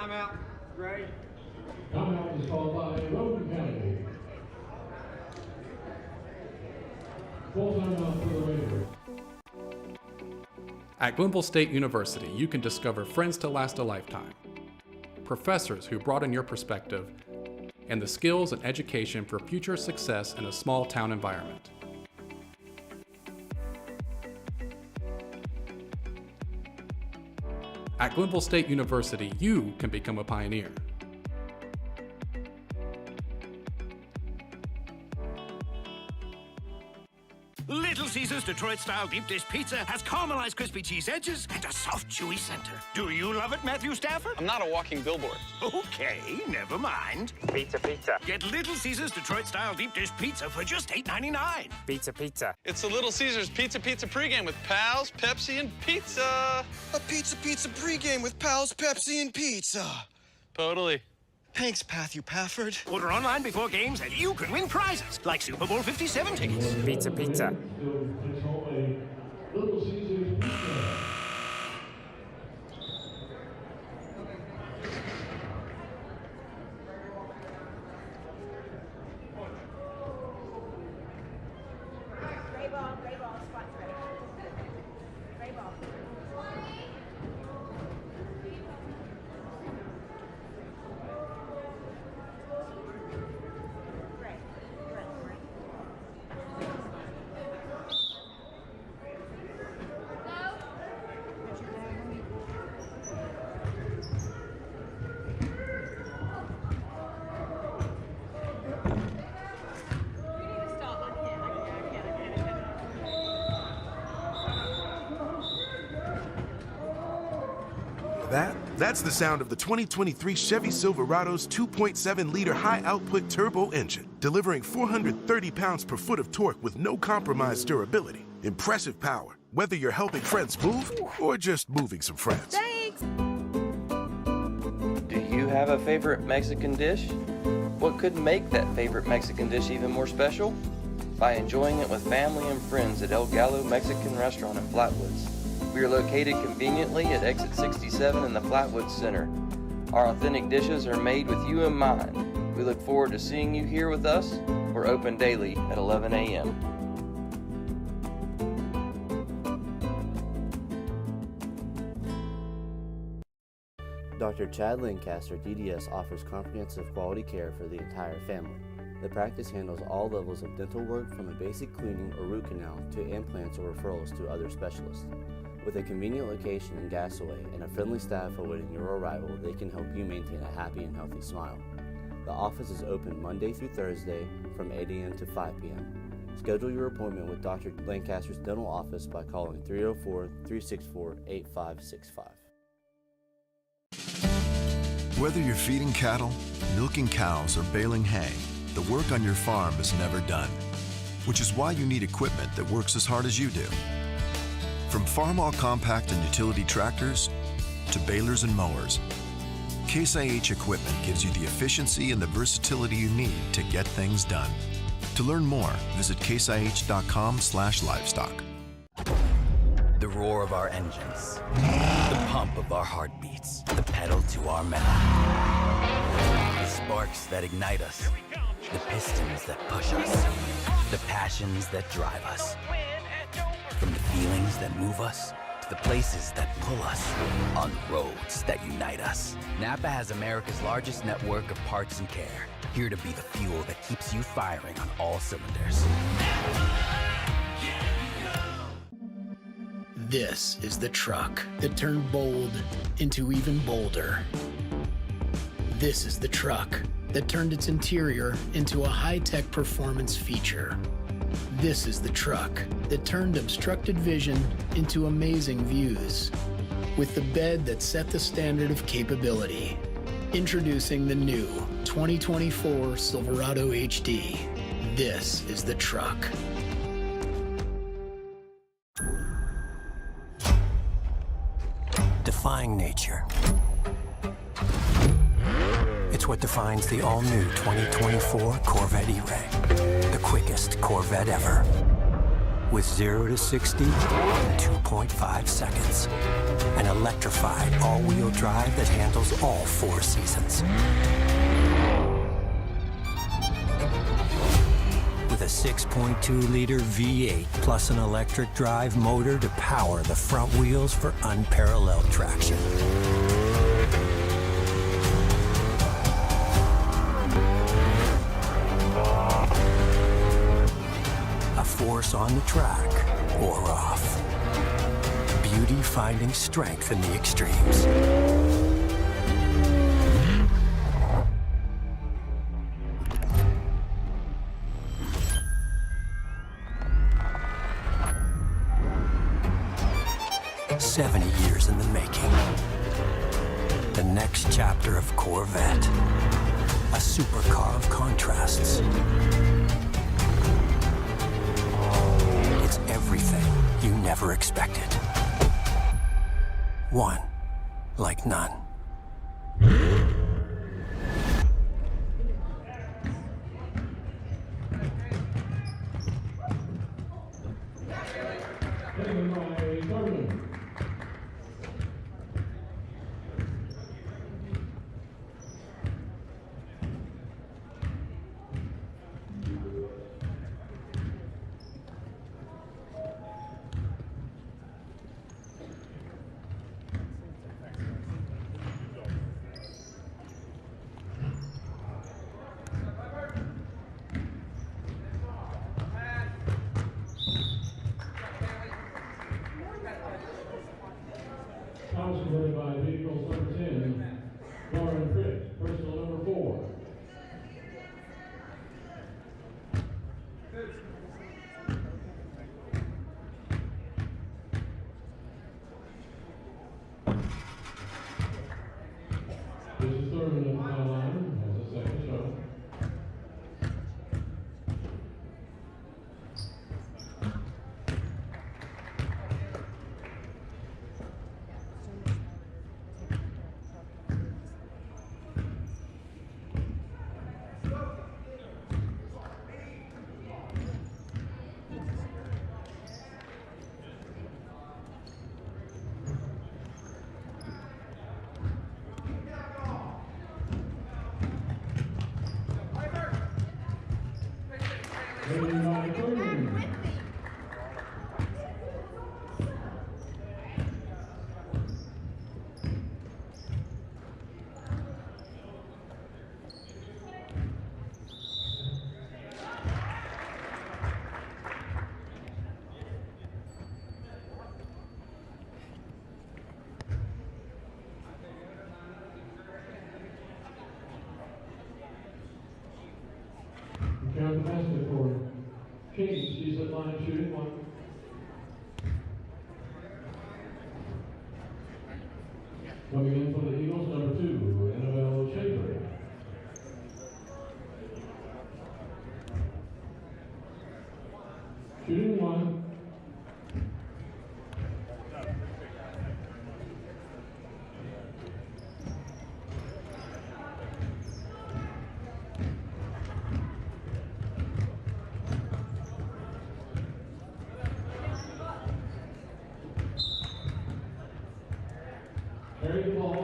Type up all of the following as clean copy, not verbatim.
Timeout. Ready? Timeout is called by Roane County. Full timeout for the Raiders. At Glenville State University, you can discover friends to last a lifetime, professors who broaden your perspective, and the skills and education for future success in a small town environment. At Glenville State University, you can become a pioneer. Little Caesars Detroit-style deep dish pizza has caramelized crispy cheese edges and a soft, chewy center. Do you love it, Matthew Stafford? I'm not a walking billboard. Okay, never mind. Pizza, pizza. Get Little Caesars Detroit-style deep dish pizza for just $8.99. Pizza, pizza. It's the Little Caesars Pizza Pregame with pals, Pepsi, and pizza. A pizza pregame with pals, Pepsi, and pizza. Totally. Thanks, Matthew Pafford. Order online before games and you can win prizes, like Super Bowl 57 tickets. Pizza, pizza. Little Caesars Pizza. Gray ball, spots ready. Gray ball. That's the sound of the 2023 Chevy Silverado's 2.7-liter high-output turbo engine, delivering 430 pounds per foot of torque with no compromised durability. Impressive power, whether you're helping friends move or just moving some friends. Thanks! Do you have a favorite Mexican dish? What could make that favorite Mexican dish even more special? By enjoying it with family and friends at El Gallo Mexican Restaurant in Flatwoods. We are located conveniently at exit 67 in the Flatwoods Center. Our authentic dishes are made with you in mind. We look forward to seeing you here with us. We're open daily at 11 a.m. Dr. Chad Lancaster, DDS, offers comprehensive quality care for the entire family. The practice handles all levels of dental work, from a basic cleaning or root canal to implants or referrals to other specialists. With a convenient location in Gassaway and a friendly staff awaiting your arrival, they can help you maintain a happy and healthy smile. The office is open Monday through Thursday from 8 a.m. to 5 p.m. Schedule your appointment with Dr. Lancaster's dental office by calling 304-364-8565. Whether you're feeding cattle, milking cows, or baling hay, the work on your farm is never done, which is why you need equipment that works as hard as you do. From Farmall compact and utility tractors to balers and mowers, Case IH equipment gives you the efficiency and the versatility you need to get things done. To learn more, visit caseih.com/livestock. The roar of our engines, the pump of our heartbeats, the pedal to our metal. The sparks that ignite us, the pistons that push us, the passions that drive us. From the feelings that move us to the places that pull us, on roads that unite us. NAPA has America's largest network of parts and care, here to be the fuel that keeps you firing on all cylinders. This is the truck that turned bold into even bolder. This is the truck that turned its interior into a high-tech performance feature. This is the truck that turned obstructed vision into amazing views. With the bed that set the standard of capability. Introducing the new 2024 Silverado HD. This is the truck. Defying nature. It's what defines the all-new 2024 Corvette E-Ray. The quickest Corvette ever. with 0 to 60 in 2.5 seconds. An electrified all-wheel drive that handles all 4 seasons. With a 6.2-liter V8 plus an electric drive motor to power the front wheels for unparalleled traction. A force on the track or off. Beauty finding strength in the extremes. "70 years in the making. The next chapter of Corvette. A supercar of contrasts. It's everything you never expected. One like none." House converted by vehicles number 10, Lauren Crick, personal number 4. This is Thurman of the line, has a second shot. Count the basket for Kate. She's at line shooting 1. Coming in for the Eagles, number 2, Annabelle Shaver. Shooting 1. Carry the ball.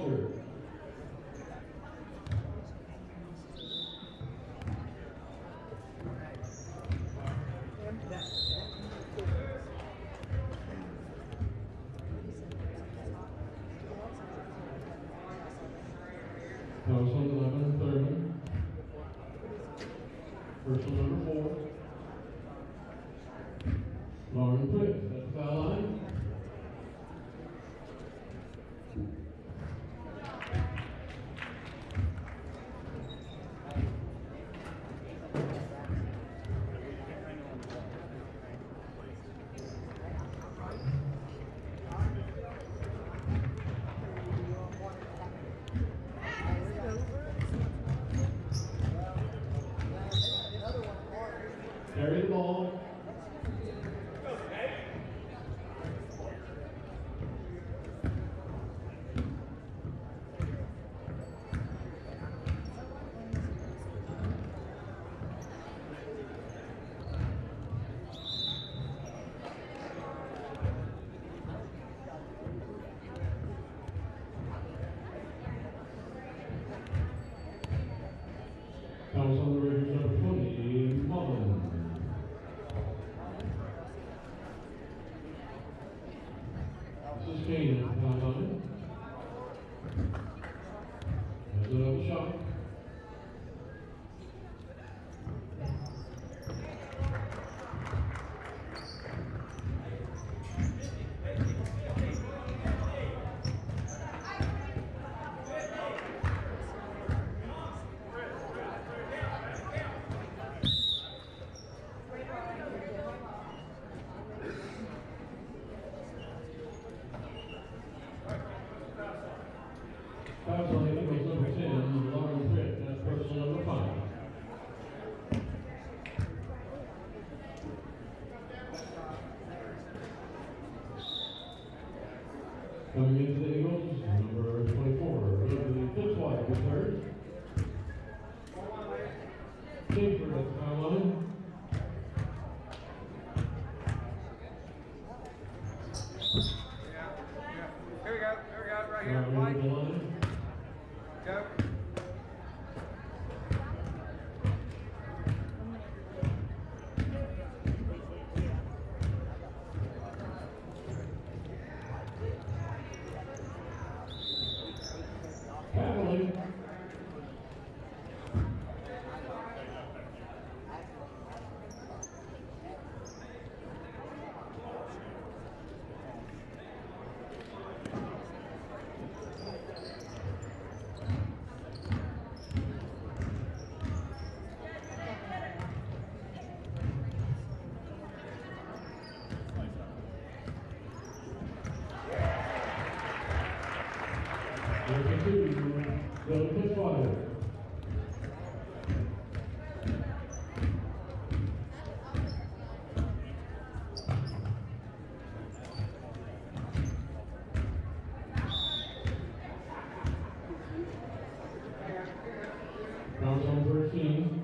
officer. Household 11, Thurman. Personal number 4. Lauren Pritt at the foul line. Carry the ball. Comes on the Raiders number 20, Mullen. This is Kane at the foul line. There's another shot. Fouls on the Eagles number 10, Lauren Pritt, that's personal number 5. Coming into the Eagles, number 24, Ridley Fitzwater, third. Kingsford at the foul line. Here we go, right here. Right Mike. over the line. Go. Cavalry. Number 2, Ridley Fitzwater. Fouls on 13,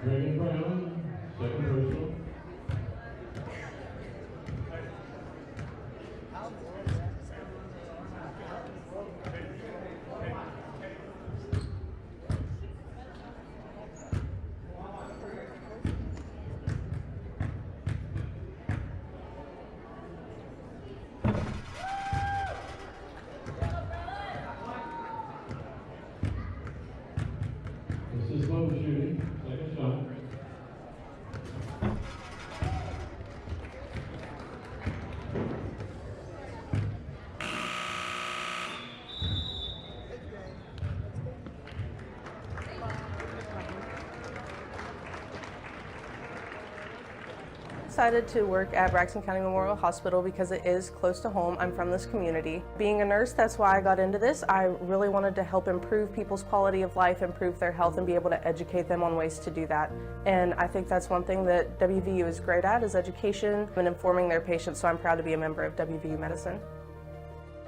Reagan Brown, second personal. This is low shooting, second shot. Excited to work at Braxton County Memorial Hospital because it is close to home. I'm from this community. Being a nurse, that's why I got into this. I really wanted to help improve people's quality of life, improve their health, and be able to educate them on ways to do that. And I think that's one thing that WVU is great at, is education and informing their patients, so I'm proud to be a member of WVU Medicine.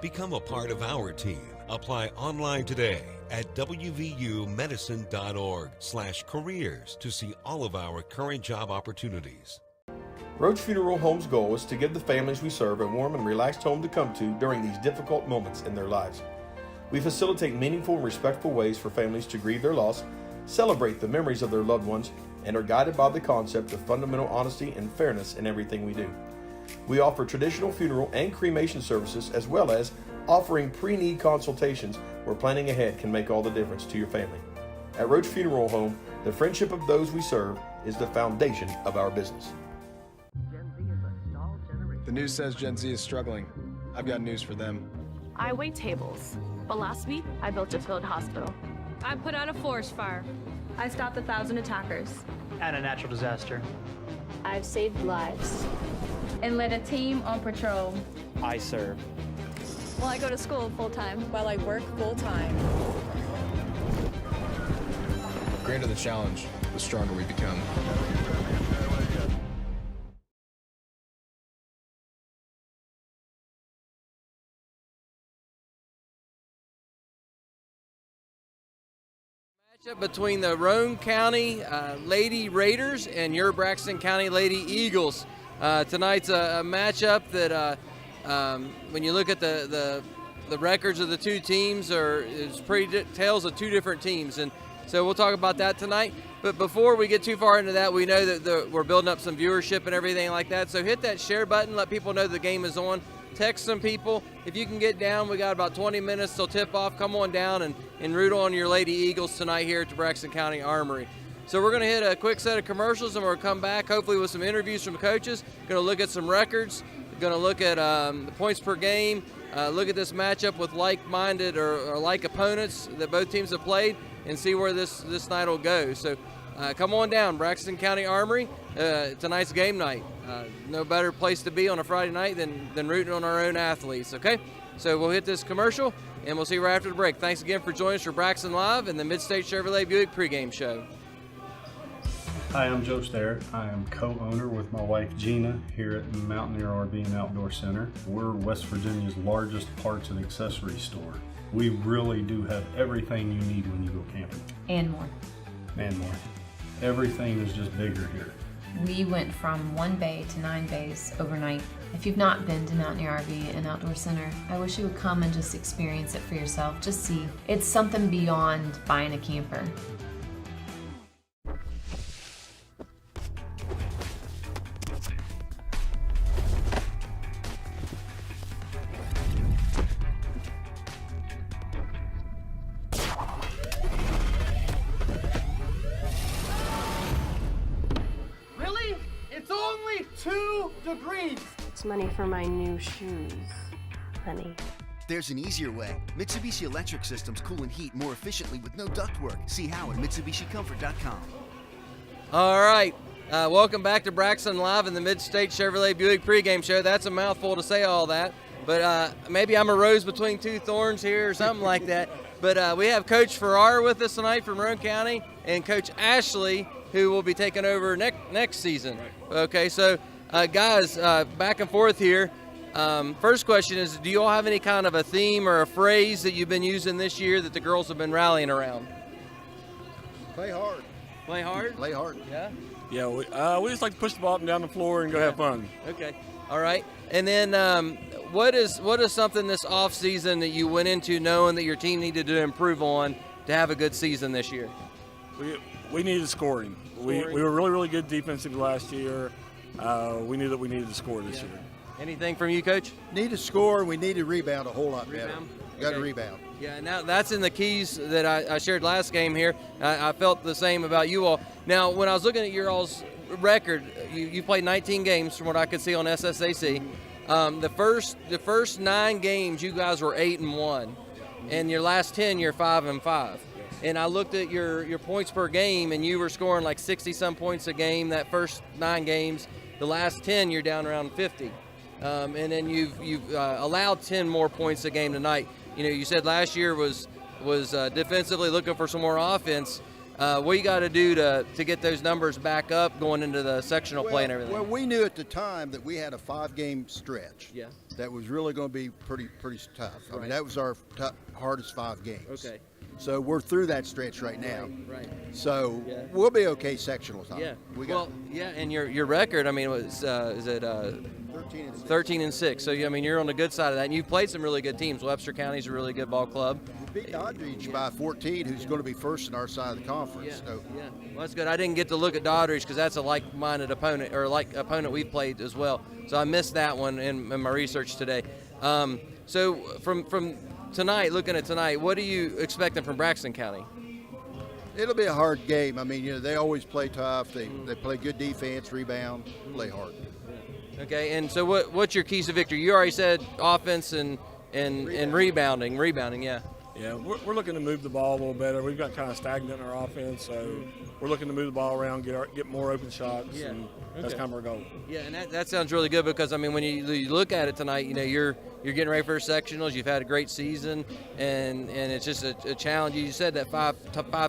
Become a part of our team. Apply online today at wvumedicine.org/careers to see all of our current job opportunities. Roach Funeral Home's goal is to give the families we serve a warm and relaxed home to come to during these difficult moments in their lives. We facilitate meaningful and respectful ways for families to grieve their loss, celebrate the memories of their loved ones, and are guided by the concept of fundamental honesty and fairness in everything we do. We offer traditional funeral and cremation services, as well as offering pre-need consultations where planning ahead can make all the difference to your family. At Roach Funeral Home, the friendship of those we serve is the foundation of our business. The news says Gen Z is struggling. I've got news for them. I wait tables, but last week I built a field hospital. I put out a forest fire. I stopped 1,000 attackers. And a natural disaster. I've saved lives. And led a team on patrol. I serve. Well, I go to school full-time. While I work full-time. The greater the challenge, the stronger we become. Matchup between the Roane County Lady Raiders and your Braxton County Lady Eagles. Tonight's a matchup that when you look at the records of the two teams, it's pretty tales of two different teams, and so we'll talk about that tonight. But before we get too far into that, we know that we're building up some viewership and everything like that, so hit that share button, let people know the game is on. Text some people. If you can get down, we got about 20 minutes till tip-off. Come on down and root on your Lady Eagles tonight here at the Braxton County Armory. So we're going to hit a quick set of commercials, and we're going to come back hopefully with some interviews from coaches. Going to look at some records. Going to look at the points per game. Look at this matchup with like-minded or like opponents that both teams have played, and see where this night will go. So come on down, Braxton County Armory. Tonight's game night. No better place to be on a Friday night than rooting on our own athletes, okay? So we'll hit this commercial, and we'll see you right after the break. Thanks again for joining us for Braxton Live and the Mid-State Chevrolet Buick pregame show. Hi, I'm Joe Sterrett. I am co-owner with my wife Gina here at Mountaineer RV and Outdoor Center. We're West Virginia's largest parts and accessory store. We really do have everything you need when you go camping. And more. And more. Everything is just bigger here. We went from 1 bay to 9 bays overnight. If you've not been to Mountaineer RV and Outdoor Center, I wish you would come and just experience it for yourself. Just see. It's something beyond buying a camper. It's money for my new shoes, honey. There's an easier way. Mitsubishi Electric Systems cool and heat more efficiently with no ductwork. See how at MitsubishiComfort.com. All right. Welcome back to Braxton Live in the Mid-State Chevrolet Buick pregame show. That's a mouthful to say all that, but maybe I'm a rose between two thorns here or something like that. But we have Coach Farrar with us tonight from Roane County and Coach Ashley, who will be taking over next season. Okay, so guys, back and forth here. First question is, do you all have any kind of a theme or a phrase that you've been using this year that the girls have been rallying around? Play hard. Play hard? Play hard. Yeah? Yeah, we just like to push the ball up and down the floor and go have fun. Okay. All right. And then what is something this off season that you went into knowing that your team needed to improve on to have a good season this year? We needed scoring. We were really, really good defensively last year. We knew that we needed to score this year. Anything from you, Coach? Need to score. We need to rebound a whole lot better. Got to rebound. Yeah, now that's in the keys that I shared last game here. I felt the same about you all. Now, when I was looking at your all's record, you played 19 games from what I could see on SSAC. The first 9 games, you guys were 8-1, and your last 10, you're 5-5. And I looked at your points per game, and you were scoring like 60-some points a game that first 9 games. The last 10, you're down around 50. And then you've allowed 10 more points a game tonight. You know, you said last year was defensively looking for some more offense. What you got to do to get those numbers back up going into the sectional play and everything? Well, we knew at the time that we had a 5-game stretch. Yeah. That was really going to be pretty tough. I mean, that was our hardest 5 games. Okay. So we're through that stretch right now. Right. So we'll be okay sectional time. Yeah. We got and your record, I mean, was is it 13 and 6. So I mean, you're on the good side of that. And you've played some really good teams. Webster County's a really good ball club. We beat Doddridge by 14, who's going to be first in our side of the conference. Yeah. Well, that's good. I didn't get to look at Doddridge because that's a like-minded opponent, or like opponent we've played as well. So I missed that one in my research today. So from tonight, looking at tonight, what are you expecting from Braxton County? It'll be a hard game. I mean, they always play tough. They play good defense, rebound, play hard. Okay, and so what's your keys to victory? You already said offense and rebounding. Yeah. Yeah, we're looking to move the ball a little better. We've got kind of stagnant in our offense, so we're looking to move the ball around, get more open shots, and that's kind of our goal. Yeah, and that sounds really good because I mean, when you look at it tonight, you're getting ready for sectionals. You've had a great season, and it's just a challenge. You said that five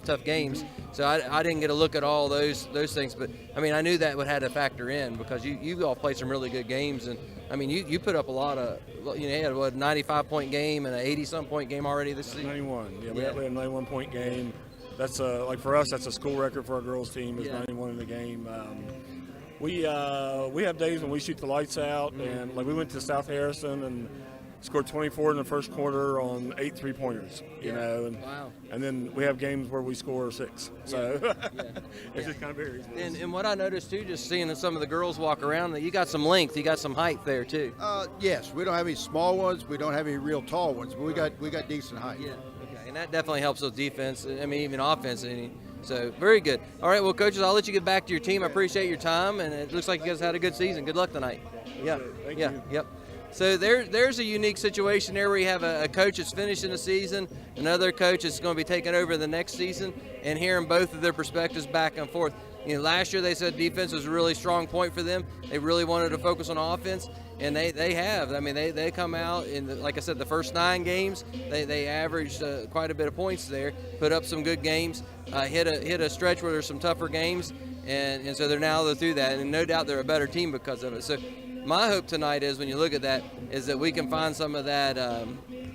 tough games, so I didn't get a look at all those things, but I mean, I knew that would have to factor in because you all played some really good games, and I mean, you put up a lot of, you had a 95-point game and an 80-some point game already this season. 91. Yeah, we had a 91-point game. That's like for us, that's a school record for our girls team. Is 91 in the game. We have days when we shoot the lights out, and like we went to South Harrison and scored 24 in the first quarter on 8 3-pointers. You know, and then we have games where we score 6. So it just kind of varies. And what I noticed too, just seeing some of the girls walk around, that you got some length, you got some height there too. Yes, we don't have any small ones. We don't have any real tall ones, but we got decent height. Yeah. Okay. And that definitely helps with defense. I mean, even offense. So very good. All right, well, coaches, I'll let you get back to your team. I appreciate your time, and it looks like you guys had a good season. Good luck tonight. Yeah. Thank you. Yep. So there's a unique situation there where you have a coach that's finishing the season, another coach that's going to be taking over the next season, and hearing both of their perspectives back and forth. Last year they said defense was a really strong point for them. They really wanted to focus on offense, and they have. I mean, they come out in, like I said, the first 9 games, they averaged quite a bit of points there, put up some good games, hit a stretch where there's some tougher games, and so they're through that, and no doubt they're a better team because of it. So my hope tonight is, when you look at that, is that we can find some of that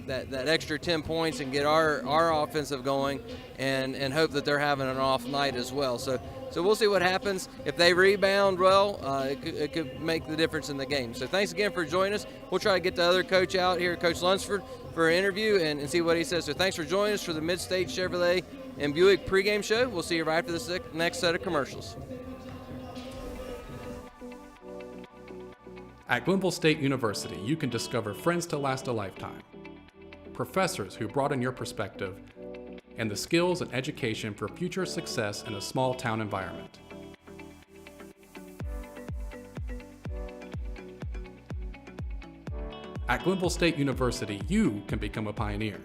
that extra 10 points and get our offensive going, and hope that they're having an off night as well. So we'll see what happens. If they rebound well, it could make the difference in the game. So thanks again for joining us. We'll try to get the other coach out here, Coach Lunsford, for an interview and see what he says. So thanks for joining us for the Mid-State Chevrolet and Buick pregame show. We'll see you right after this next set of commercials. At Glenville State University, you can discover friends to last a lifetime, professors who broaden your perspective, and the skills and education for future success in a small town environment. At Glenville State University, you can become a pioneer.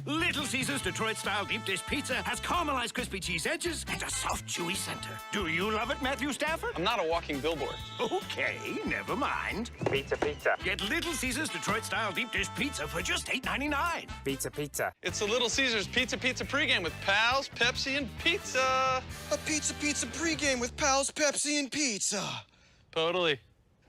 Little Caesars Detroit-style deep dish pizza has caramelized crispy cheese edges and a soft, chewy center. Do you love it, Matthew Stafford? I'm not a walking billboard. Okay, never mind. Pizza. Get Little Caesars Detroit-style deep dish pizza for just $8.99. Pizza. It's the Little Caesars Pizza pregame with Pals, Pepsi, and pizza. A pizza pregame with Pals, Pepsi, and pizza. Totally.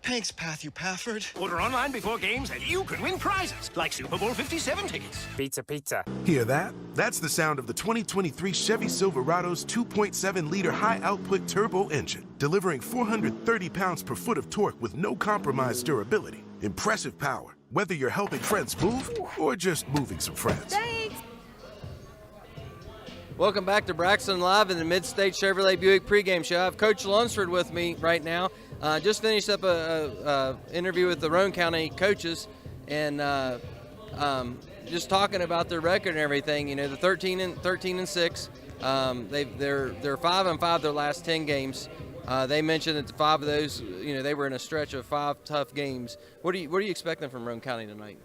Thanks, Matthew Pafford. Order online before games and you can win prizes, like Super Bowl 57 tickets. Pizza. Hear that? That's the sound of the 2023 Chevy Silverado's 2.7-liter high-output turbo engine, delivering 430 pounds per foot of torque with no compromised durability. Impressive power, whether you're helping friends move or just moving some friends. Thanks. Welcome back to Braxton Live in the Mid-State Chevrolet Buick pregame show. I have Coach Lunsford with me right now. Just finished up a interview with the Roane County coaches, and just talking about their record and everything. The 13 and 6. They're 5-5 their last 10 games. They mentioned that the 5 of those, they were in a stretch of 5 tough games. What are you expecting from Roane County tonight?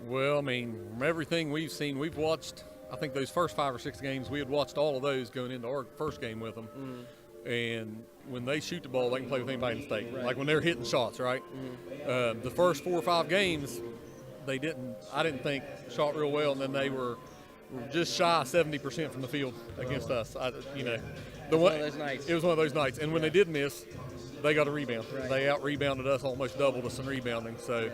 Well, I mean, from everything we've seen, we've watched. I think those first 5 or 6 games, we had watched all of those going into our first game with them. Mm-hmm. And when they shoot the ball, they can play with anybody in the state. Right. Like when they're hitting shots, right? Mm-hmm. The first 4 or 5 games, I didn't think shot real well, and then they were just shy of 70% from the field against us. It was one of those nights. It was one of those nights. And when they did miss, they got a rebound. Right. They out-rebounded us, almost doubled us in rebounding. So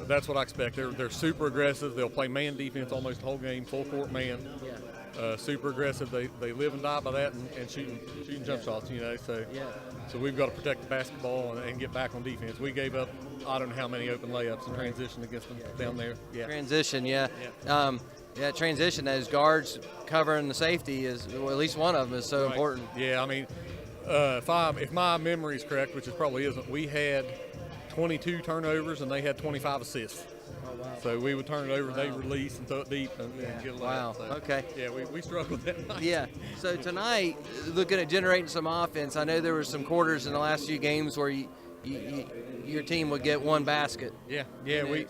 that's what I expect. They're super aggressive. They'll play man defense almost the whole game, full court man. Yeah. Super aggressive. They live and die by that and shooting jump shots. So we've got to protect the basketball and get back on defense. We gave up I don't know how many open layups in transition against them down there. Yeah. Transition, yeah. Transition. Those guards covering the safety is at least one of them is so important. Yeah, I mean, if my memory is correct, which it probably isn't, we had 22 turnovers and they had 25 assists. Oh, wow. So we would turn it over, they release and throw it deep and get a layup. Wow. So, okay. Yeah, we struggled that night. Yeah. So tonight, looking at generating some offense, I know there were some quarters in the last few games where your team would get one basket. Yeah. We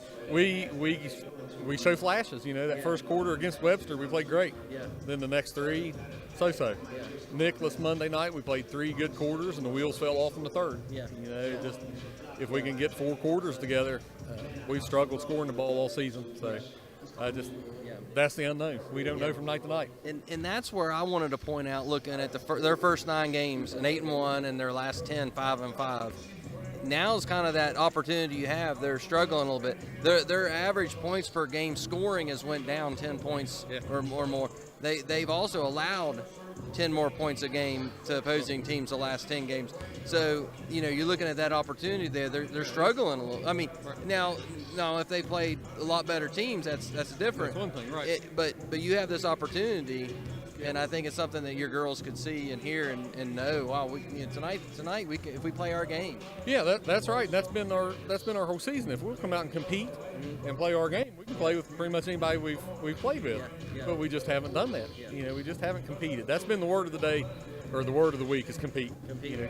show flashes. That first quarter against Webster, we played great. Yeah. Then the next three, so-so. Yeah. Nicholas Monday night, we played 3 good quarters, and the wheels fell off in the third. Yeah. Just if we can get 4 quarters together, we've struggled scoring the ball all season. So that's the unknown. We don't know from night to night. And that's where I wanted to point out, looking at their first 9 games, an 8-1, and their last 10, 5-5. Now is kind of that opportunity you have. They're struggling a little bit. Their average points per game scoring has went down 10 points or more. They've also allowed 10 more points a game to opposing teams the last 10 games. So, you're looking at that opportunity there. They're struggling a little. I mean, now if they played a lot better teams, that's different. That's one thing, right. But you have this opportunity. And I think it's something that your girls could see and hear and know. Wow, tonight we can, if we play our game. Yeah, that's right. That's been our whole season. If we'll come out and compete and play our game, we can play with pretty much anybody we've played with. Yeah. But we just haven't done that. Yeah. We just haven't competed. That's been the word of the day, or the word of the week is compete.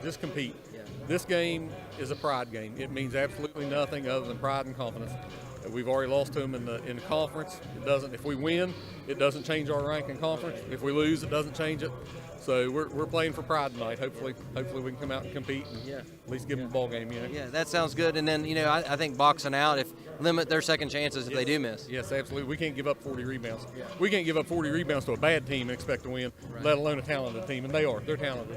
Just compete. Yeah. This game is a pride game. It means absolutely nothing other than pride and confidence. We've already lost to them in the conference. It doesn't. If we win, it doesn't change our rank in conference. If we lose, it doesn't change it. So we're playing for pride tonight. Hopefully we can come out and compete and at least give them a ball game. Yeah, that sounds good. And then I think boxing out, limit their second chances if they do miss. Yes, absolutely. We can't give up 40 rebounds. Yeah. We can't give up 40 rebounds to a bad team and expect to win, let alone a talented team. And they are. They're talented.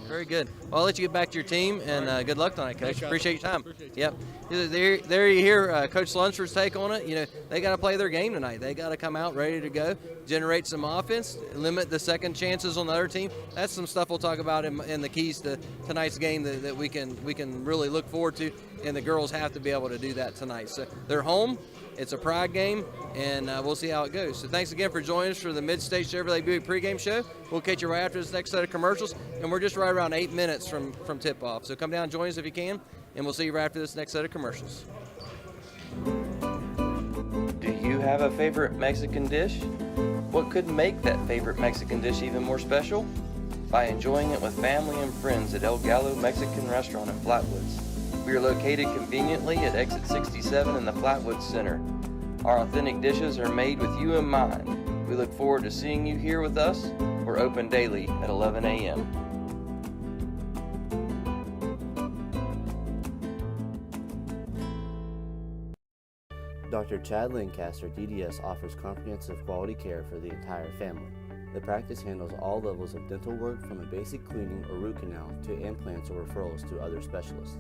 Very good. Well, I'll let you get back to your team, and good luck tonight, Coach. Appreciate your time. Appreciate you. Yep. There you hear Coach Lunsford's take on it. They got to play their game tonight. They got to come out ready to go, generate some offense, limit the second chances on the other team. That's some stuff we'll talk about in the keys to tonight's game that we can really look forward to, and the girls have to be able to do that tonight. So they're home. It's a pride game, and we'll see how it goes. So thanks again for joining us for the Mid-State Chevrolet Buick pregame show. We'll catch you right after this next set of commercials, and we're just right around 8 minutes from tip-off. So come down and join us if you can, and we'll see you right after this next set of commercials. Do you have a favorite Mexican dish? What could make that favorite Mexican dish even more special? By enjoying it with family and friends at El Gallo Mexican Restaurant in Flatwoods. We are located conveniently at exit 67 in the Flatwoods Center. Our authentic dishes are made with you in mind. We look forward to seeing you here with us. We're open daily at 11 a.m. Dr. Chad Lancaster, DDS, offers comprehensive quality care for the entire family. The practice handles all levels of dental work, from a basic cleaning or root canal to implants or referrals to other specialists.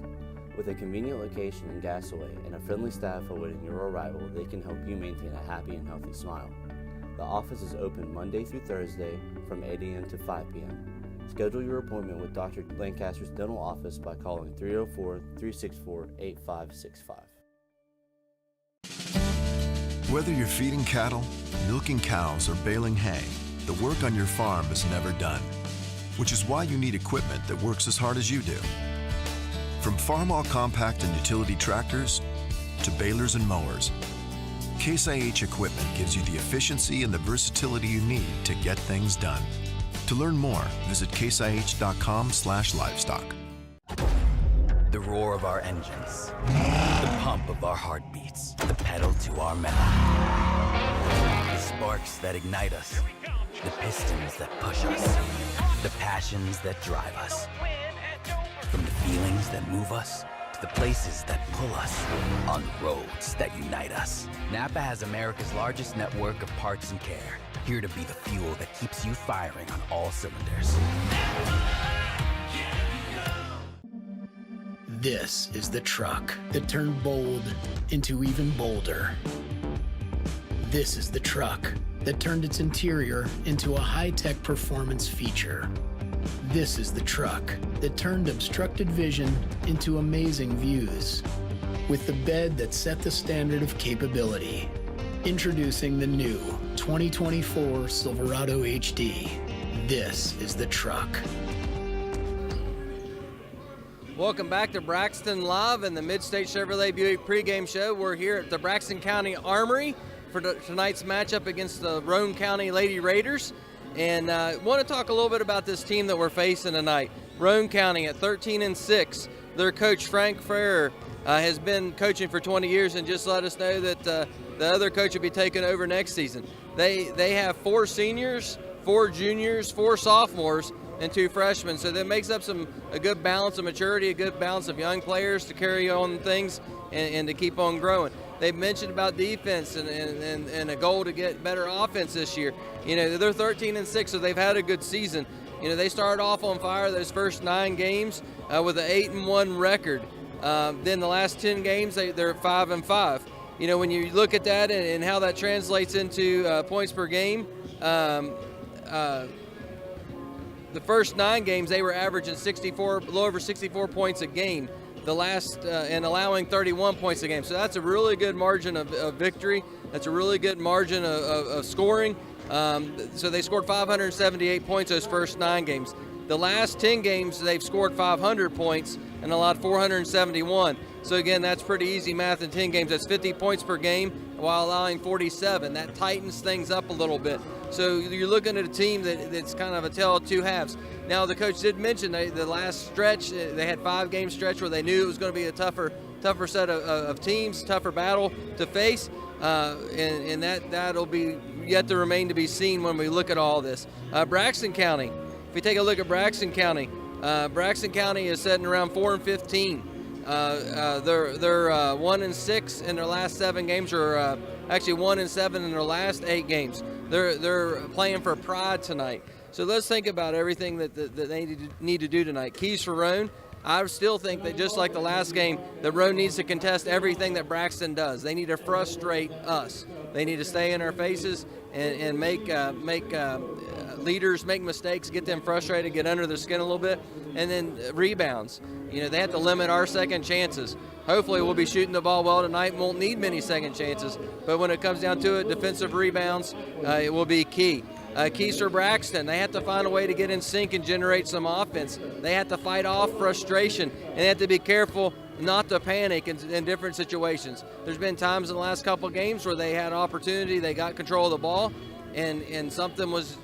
With a convenient location in Gassaway and a friendly staff awaiting your arrival, they can help you maintain a happy and healthy smile. The office is open Monday through Thursday from 8 a.m. to 5 p.m. Schedule your appointment with Dr. Lancaster's dental office by calling 304-364-8565. Whether you're feeding cattle, milking cows, or baling hay, the work on your farm is never done, which is why you need equipment that works as hard as you do. From Farmall compact and utility tractors to balers and mowers, Case IH equipment gives you the efficiency and the versatility you need to get things done. To learn more, visit caseih.com/livestock. The roar of our engines, the pump of our heartbeats, the pedal to our metal. The sparks that ignite us, the pistons that push us, the passions that drive us. From the feelings that move us to the places that pull us, on roads that unite us. NAPA has America's largest network of parts and care, here to be the fuel that keeps you firing on all cylinders. This is the truck that turned bold into even bolder. This is the truck that turned its interior into a high-tech performance feature. This is the truck that turned obstructed vision into amazing views. With the bed that set the standard of capability. Introducing the new 2024 Silverado HD. This is the truck. Welcome back to Braxton Live and the Mid-State Chevrolet Buick pregame show. We're here at the Braxton County Armory for tonight's matchup against the Roane County Lady Raiders. And want to talk a little bit about this team that we're facing tonight. Roane County at 13-6. Their coach, Frank Ferrer, has been coaching for 20 years and just let us know that the other coach will be taking over next season. They have 4 seniors, 4 juniors, 4 sophomores, and 2 freshmen. So that makes up a good balance of maturity, a good balance of young players to carry on things and to keep on growing. They've mentioned about defense and a goal to get better offense this year. You know, they're 13-6, so they've had a good season. You know, they started off on fire those first 9 games with an 8-1 record. Then the last 10 games, they're 5-5. You know, when you look at that and how that translates into points per game, the first 9 games, they were averaging a little over 64 points a game. The last, and allowing 31 points a game. So that's a really good margin of victory. That's a really good margin of scoring. So they scored 578 points those first 9 games. The last 10 games, they've scored 500 points and allowed 471. So again, that's pretty easy math in 10 games. That's 50 points per game while allowing 47. That tightens things up a little bit. So you're looking at a team that's kind of a tale of 2 halves. Now, the coach did mention the last stretch, they had 5-game stretch where they knew it was going to be a tougher set of teams, tougher battle to face, and that'll be yet to remain to be seen when we look at all this. Braxton County, if we take a look at Braxton County is sitting around 4-15. They're 1-6 in their last 7 games, or actually 1-7 in their last 8 games. They're playing for pride tonight. So let's think about everything that they need to do tonight. Keys for Roane. I still think that just like the last game, that Roane needs to contest everything that Braxton does. They need to frustrate us. They need to stay in our faces and make leaders make mistakes, get them frustrated, get under their skin a little bit, and then rebounds. You know, they have to limit our second chances. Hopefully we'll be shooting the ball well tonight, won't need many second chances, but when it comes down to it, defensive rebounds, it will be key. Keys for Braxton, they have to find a way to get in sync and generate some offense. They have to fight off frustration, and they have to be careful not to panic in different situations. There's been times in the last couple of games where they had opportunity, they got control of the ball, and something was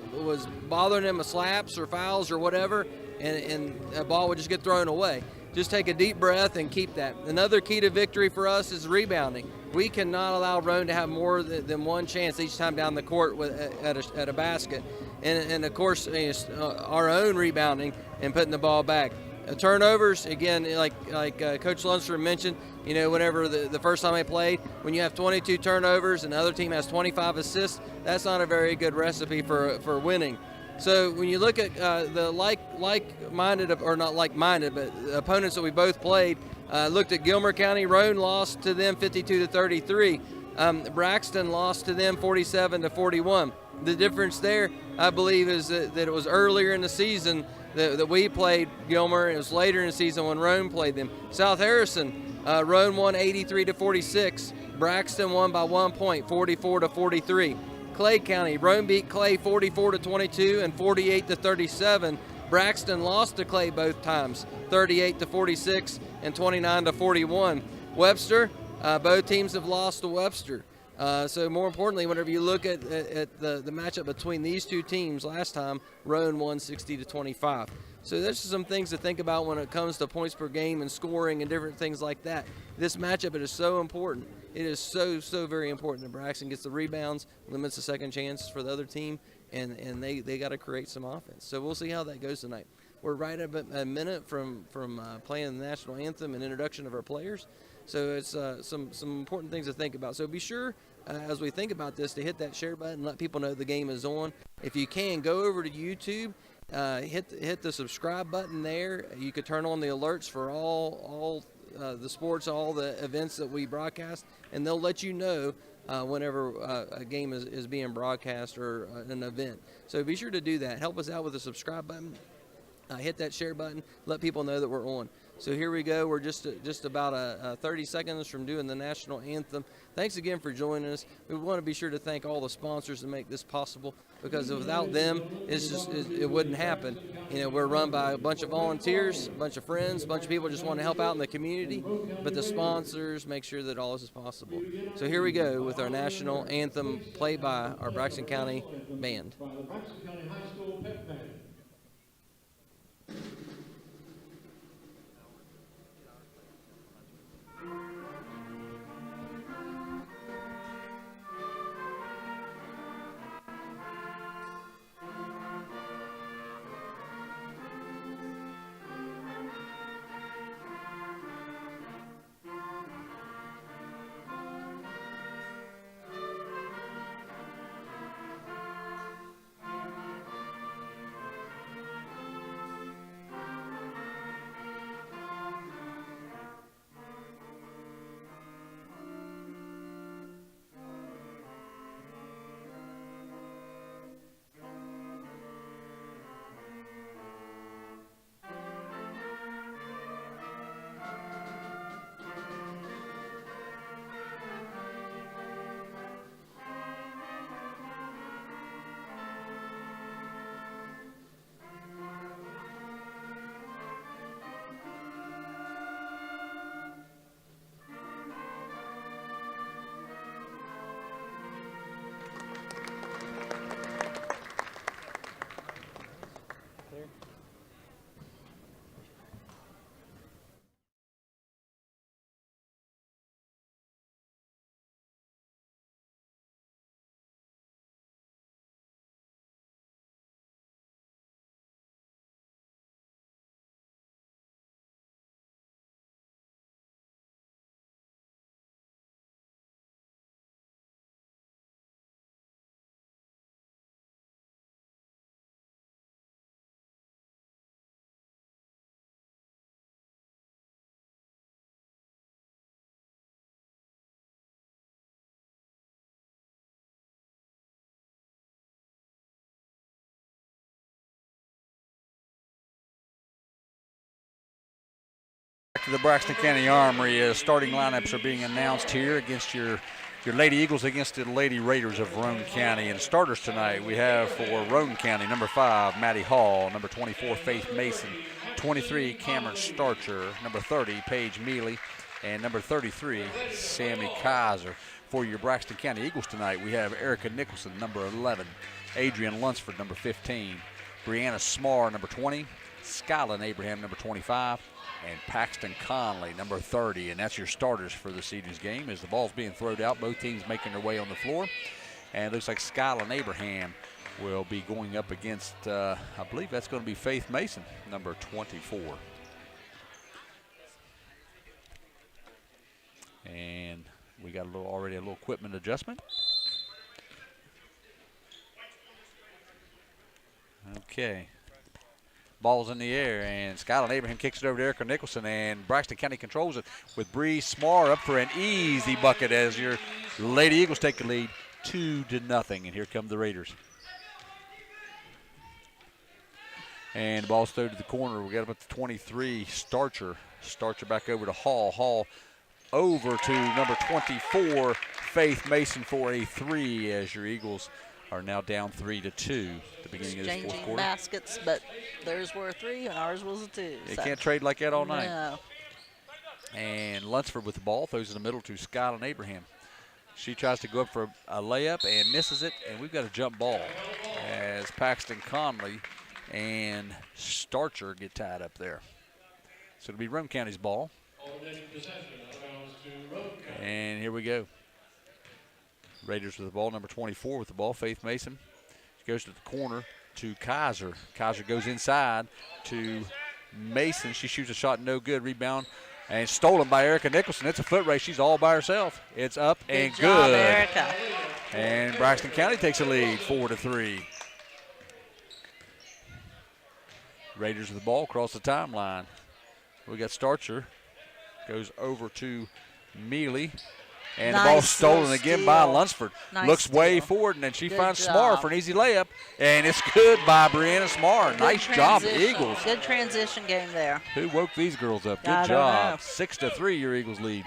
bothering them, slaps or fouls or whatever, and a ball would just get thrown away. Just take a deep breath and keep that. Another key to victory for us is rebounding. We cannot allow Roane to have more than one chance each time down the court at a basket. And of course, our own rebounding and putting the ball back. Turnovers, again, like Coach Lundstrom mentioned, you know, whenever the first time they played, when you have 22 turnovers and the other team has 25 assists, that's not a very good recipe for winning. So when you look at the like-minded, or not like-minded, but opponents that we both played, looked at Gilmer County. Roane lost to them 52-33. Braxton lost to them 47-41. The difference there, I believe, is that it was earlier in the season that we played Gilmer, and it was later in the season when Roane played them. South Harrison, Roane won 83-46. Braxton won by 1 point, 44-43. Clay County, Roane beat Clay 44-22 and 48-37. Braxton lost to Clay both times, 38-46 and 29-41. Webster, both teams have lost to Webster. So more importantly, whenever you look at the matchup between these two teams last time, Roane won 60-25. So there's some things to think about when it comes to points per game and scoring and different things like that. This matchup, it is so important. It is so very important that Braxton gets the rebounds, limits the second chance for the other team, and they got to create some offense. So we'll see how that goes tonight. We're right at a minute from playing the national anthem and introduction of our players. So it's some important things to think about. So be sure, as we think about this, to hit that share button and let people know the game is on. If you can, go over to YouTube hit the subscribe button there. You could turn on the alerts for all the sports, all the events that we broadcast, and they'll let you know whenever a game is being broadcast or an event. So be sure to do that. Help us out with the subscribe button. Hit that share button. Let people know that we're on. So here we go. We're just about 30 seconds from doing the national anthem. Thanks again for joining us. We want to be sure to thank all the sponsors that make this possible, because without them, it wouldn't happen. You know, we're run by a bunch of volunteers, a bunch of friends, a bunch of people just want to help out in the community, but the sponsors make sure that all this is possible. So here we go with our national anthem played by our Braxton County band. The Braxton County Armory starting lineups are being announced here against your Lady Eagles against the Lady Raiders of Roane County. And starters tonight we have for Roane County, number 5, Maddie Hall, number 24, Faith Mason, 23, Cameron Starcher, number 30, Paige Mealy, and number 33, Sammy Kaiser. For your Braxton County Eagles tonight, we have Erica Nicholson, number 11, Adrian Lunsford, number 15, Brianna Smarr, number 20, Skylin Abraham, number 25, and Paxton Conley, number 30. And that's your starters for this evening's game as the ball's being thrown out. Both teams making their way on the floor. And it looks like Skylin Abraham will be going up against, I believe that's going to be Faith Mason, number 24. And we got already a little equipment adjustment. Okay. Ball's in the air, and Skylin Abraham kicks it over to Erica Nicholson, and Braxton County controls it with Bree Smarr up for an easy bucket as your Lady Eagles take the lead 2-0. And here come the Raiders. And the ball's thrown to the corner. We got up at the 23, Starcher. Starcher back over to Hall. Hall over to number 24, Faith Mason for a 3 as your Eagles are now down 3-2 at the beginning of this fourth quarter. Baskets, but theirs were a 3 and ours was a 2. They can't trade like that all night. No. And Lunsford with the ball, throws in the middle to Skylin Abraham. She tries to go up for a layup and misses it, and we've got a jump ball as Paxton Conley and Starcher get tied up there. So it'll be Roane County's ball. And here we go. Raiders with the ball, number 24 with the ball, Faith Mason. She goes to the corner to Kaiser. Kaiser goes inside to Mason. She shoots a shot, no good. Rebound and stolen by Erica Nicholson. It's a foot race. She's all by herself. It's up and Good job, good. Erica. And Braxton County takes a lead, 4-3. Raiders with the ball across the timeline. We got Starcher. Goes over to Mealy. And the ball stolen again by Lunsford. Looks way forward, and then she finds Smar for an easy layup. And it's good by Brianna Smar. Nice job, Eagles. Good transition game there. Who woke these girls up? Good job. 6-3, your Eagles lead.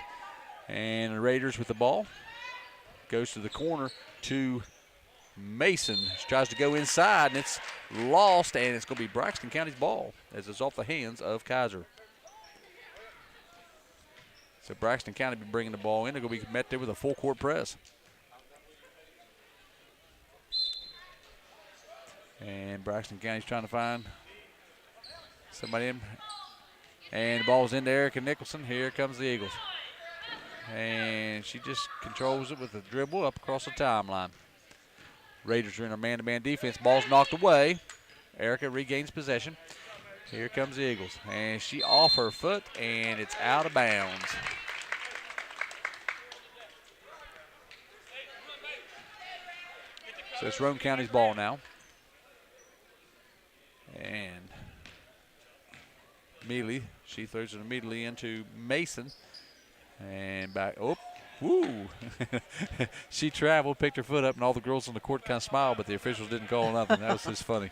And the Raiders with the ball. Goes to the corner to Mason. She tries to go inside, and it's lost, and it's going to be Braxton County's ball as it's off the hands of Kaiser. So Braxton County be bringing the ball in. They're going to be met there with a full court press. And Braxton County's trying to find somebody in. And the ball's into Erica Nicholson. Here comes the Eagles. And she just controls it with a dribble up across the timeline. Raiders are in a man-to-man defense. Ball's knocked away. Erica regains possession. Here comes the Eagles. And she off her foot, and it's out of bounds. So it's Roane County's ball now. And Mealy, she throws it immediately into Mason. And back, oh, woo. She traveled, picked her foot up, and all the girls on the court kind of smiled, but the officials didn't call nothing. That was just funny.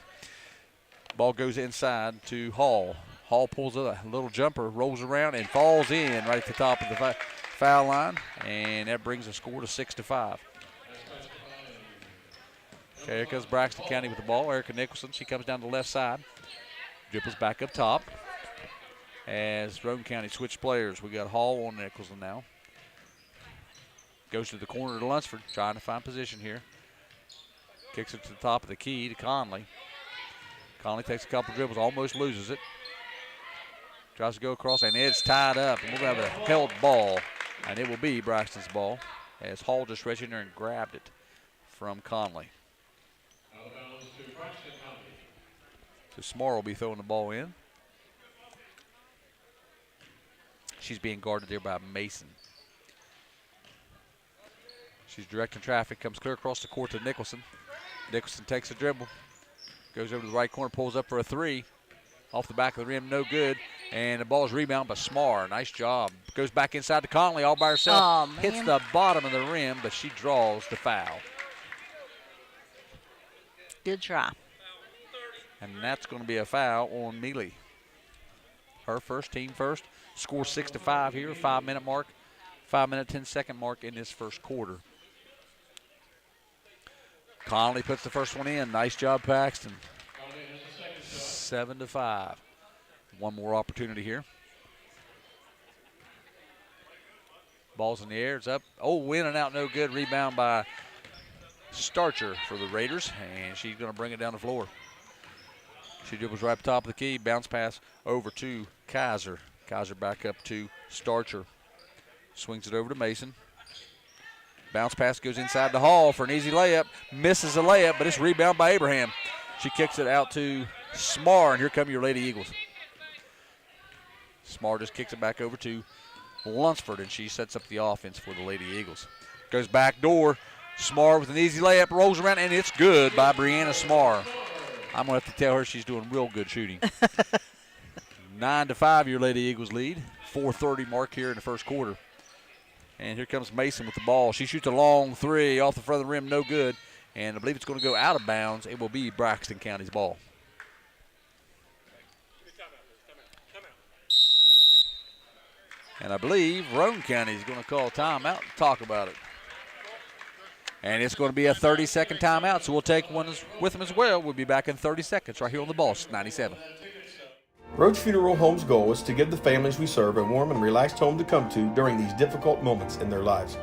Ball goes inside to Hall. Hall pulls a little jumper, rolls around, and falls in right at the top of the foul line. And that brings the score to 6-5. Okay, here comes Braxton County with the ball. Erica Nicholson, she comes down the left side. Dribbles back up top. As Roane County switch players, we got Hall on Nicholson now. Goes to the corner to Lunsford, trying to find position here. Kicks it to the top of the key to Conley. Conley takes a couple dribbles, almost loses it. Tries to go across, and it's tied up. And we'll have a held ball, and it will be Braxton's ball as Hall just reached in there and grabbed it from Conley. So Smar will be throwing the ball in. She's being guarded there by Mason. She's directing traffic, comes clear across the court to Nicholson. Nicholson takes a dribble, goes over to the right corner, pulls up for a three. Off the back of the rim, no good. And the ball is rebounded by Smar. Nice job. Goes back inside to Conley all by herself. Hits the bottom of the rim, but she draws the foul. Good try. And that's going to be a foul on Mealy. Her first, team first. Score 6-5 here, 5-minute mark. 5-minute, 10-second mark in this first quarter. Conley puts the first one in. Nice job, Paxton. 7-5. One more opportunity here. Ball's in the air. It's up. Oh, in and out, no good. Rebound by Starcher for the Raiders, and she's going to bring it down the floor. She dribbles right up top of the key. Bounce pass over to Kaiser. Kaiser back up to Starcher. Swings it over to Mason. Bounce pass goes inside the Hall for an easy layup. Misses a layup, but it's rebounded by Abraham. She kicks it out to Smar, and here come your Lady Eagles. Smar just kicks it back over to Lunsford, and she sets up the offense for the Lady Eagles. Goes back door. Smar with an easy layup, rolls around, and it's good by Brianna Smar. I'm going to have to tell her she's doing real good shooting. 9-5, your Lady Eagles lead. 4:30 mark here in the first quarter. And here comes Mason with the ball. She shoots a long three off the front of the rim, no good. And I believe it's going to go out of bounds. It will be Braxton County's ball. And I believe Roane County is going to call a timeout and talk about it. And it's going to be a 30-second timeout, so we'll take one with them as well. We'll be back in 30 seconds right here on the Boss 97. Roach Funeral Home's goal is to give the families we serve a warm and relaxed home to come to during these difficult moments in their lives.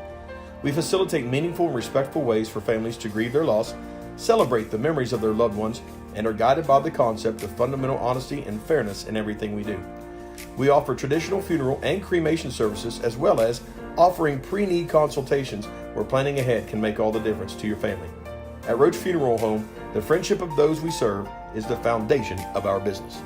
We facilitate meaningful and respectful ways for families to grieve their loss, celebrate the memories of their loved ones, and are guided by the concept of fundamental honesty and fairness in everything we do. We offer traditional funeral and cremation services, as well as offering pre-need consultations where planning ahead can make all the difference to your family. At Roach Funeral Home, the friendship of those we serve is the foundation of our business.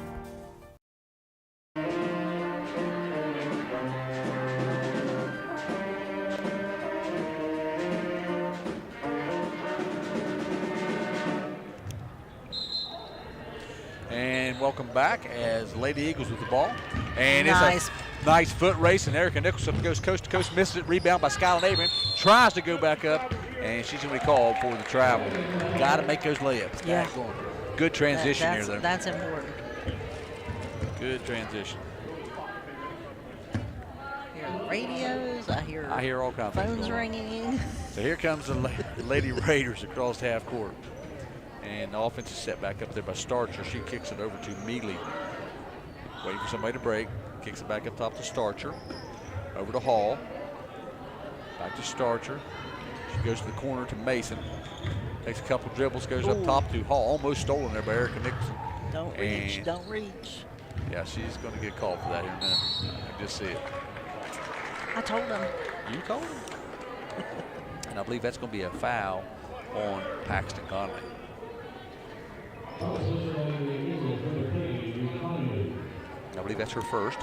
welcome back as Lady Eagles with the ball. And Nice. it's a nice foot race, and Erica Nicholson goes coast to coast, misses it, rebound by Skylar Abraham, tries to go back up, and she's going to be called for the travel. Got to make those layups. Yeah. Good transition here, though. That's important. Good transition. I hear radios. I hear all kinds of things phones going on. ringing. So here comes the Lady Raiders across half court. And the offense is set back up there by Starcher. She kicks it over to Mealy. Waiting for somebody to break. Kicks it back up top to Starcher. Over to Hall. Back to Starcher. She goes to the corner to Mason. Takes a couple dribbles, goes up top to Hall. Almost stolen there by Erica Nicholson. Don't reach, don't reach. Yeah, she's going to get called for that here in a minute. I can just see it. I told him. You told him? And I believe that's going to be a foul on Paxton Conley. I believe that's her first.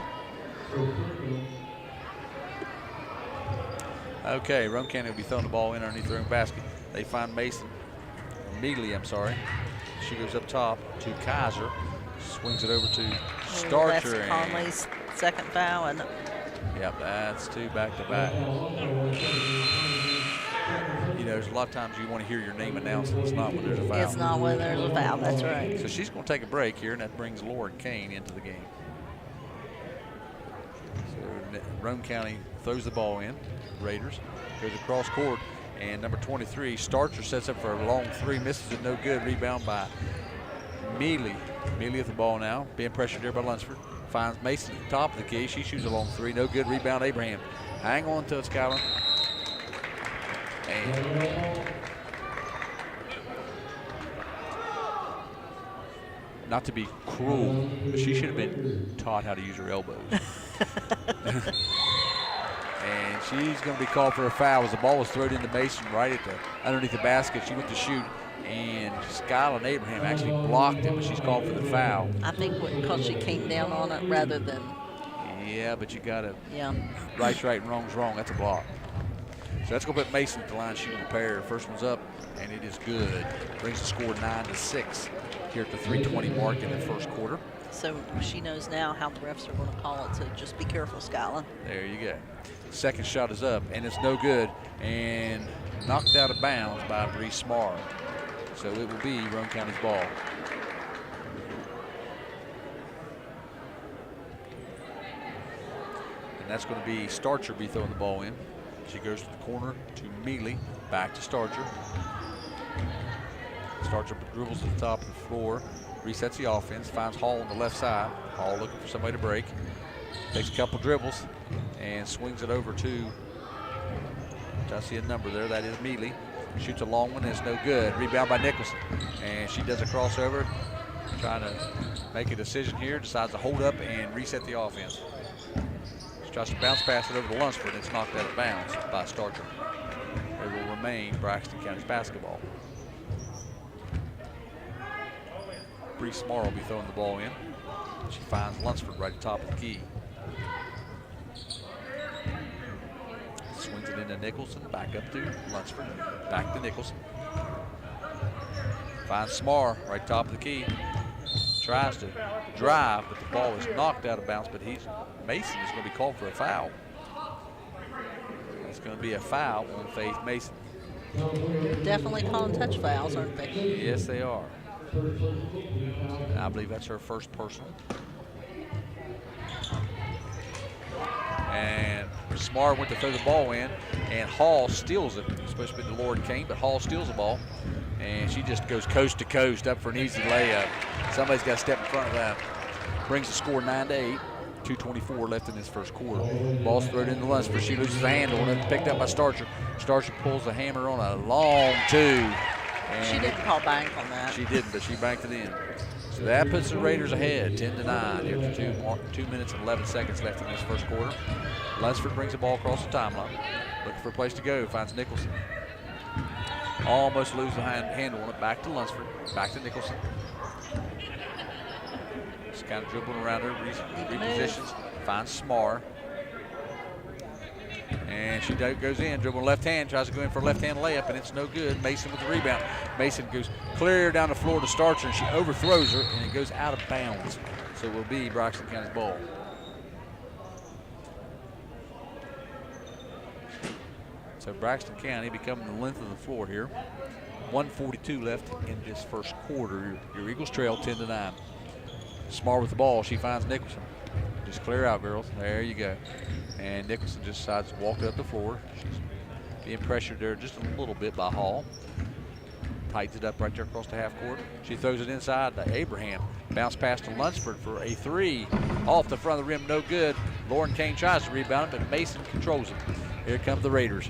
Okay, Roane County will be throwing the ball in underneath their own basket. They find Mason. Mealy, I'm sorry. She goes up top to Kaiser. Swings it over to Starcher. That's Conley's second foul. And yep, that's two back-to-back. You know, there's a lot of times you want to hear your name announced, and it's not when there's a foul. It's not when there's a foul, that's right. So she's going to take a break here, and that brings Lauren Kane into the game. So Roane County throws the ball in. Raiders goes across court, and number 23, Starcher, sets up for a long three, misses it, no good. Rebound by Mealy. Mealy with the ball now, being pressured there by Lunsford. Finds Mason at the top of the key. She shoots a long three, no good. Rebound Abraham. Hang on to it, Skylar. And not to be cruel, but she should have been taught how to use her elbows. And she's going to be called for a foul as the ball was thrown into Mason right at underneath the basket. She went to shoot, and Skylar Abraham actually blocked it, but she's called for the foul. I think because she came down on it rather than. Yeah, but you got to. Yeah. Right's right and wrong's wrong. That's a block. So that's going to put Mason at the line shooting a pair. First one's up, and it is good. Brings the score 9-6 here at the 3:20 mark in the first quarter. So she knows now how the refs are going to call it, so just be careful, Skylar. There you go. Second shot is up, and it's no good, and knocked out of bounds by Bree Smart. So it will be Roane County's ball. And that's going to be Starcher be throwing the ball in. She goes to the corner to Mealy, back to Starcher. Starcher dribbles to the top of the floor, resets the offense, finds Hall on the left side. Hall looking for somebody to break. Takes a couple dribbles and swings it over to, I see a number there, that is Mealy. Shoots a long one, and it's no good. Rebound by Nicholson. And she does a crossover, trying to make a decision here, decides to hold up and reset the offense. She tries to bounce pass it over to Lunsford, and it's knocked out of bounds by Starcher. It will remain Braxton County's basketball. Bree Smart will be throwing the ball in. She finds Lunsford right at the top of the key. Swings it into Nicholson, back up to Lunsford, back to Nicholson. Finds Smart right top of the key. Tries to drive, but the ball is knocked out of bounds, but Mason is going to be called for a foul. It's going to be a foul on Faith Mason. They're definitely calling touch fouls, aren't they? Yes, they are. And I believe that's her first personal. And Smart went to throw the ball in, and Hall steals it. It's supposed to be the Lord Kane, but Hall steals the ball, and she just goes coast to coast up for an easy layup. Somebody's got to step in front of that. Brings the score 9-8. 2:24 left in this first quarter. Ball's thrown into Lunsford. She loses the handle, and it's picked up by Starcher. Starcher pulls the hammer on a long two. She didn't call bank on that. She didn't, but she banked it in. So that puts the Raiders ahead, 10-9. After 2 minutes and 11 seconds left in this first quarter. Lunsford brings the ball across the timeline. Looking for a place to go, finds Nicholson. Almost loses the handle on it. Back to Lunsford, back to Nicholson. Just kind of dribbling around her, repositions. Finds Smart. And she goes in, dribbling left hand, tries to go in for a left hand layup, and it's no good. Mason with the rebound. Mason goes clear down the floor to Starcher, and she overthrows her, and it goes out of bounds. So it will be Braxton County's ball. So Braxton County becoming the length of the floor here. 1:42 left in this first quarter. Your Eagles trail 10-9. Smart with the ball. She finds Nicholson. Just clear out, girls. There you go. And Nicholson just decides to walk up the floor. She's being pressured there just a little bit by Hall. Tightens it up right there across the half court. She throws it inside to Abraham. Bounce pass to Lunsford for a three. Off the front of the rim, no good. Lauren Kane tries to rebound it, but Mason controls it. Here come the Raiders.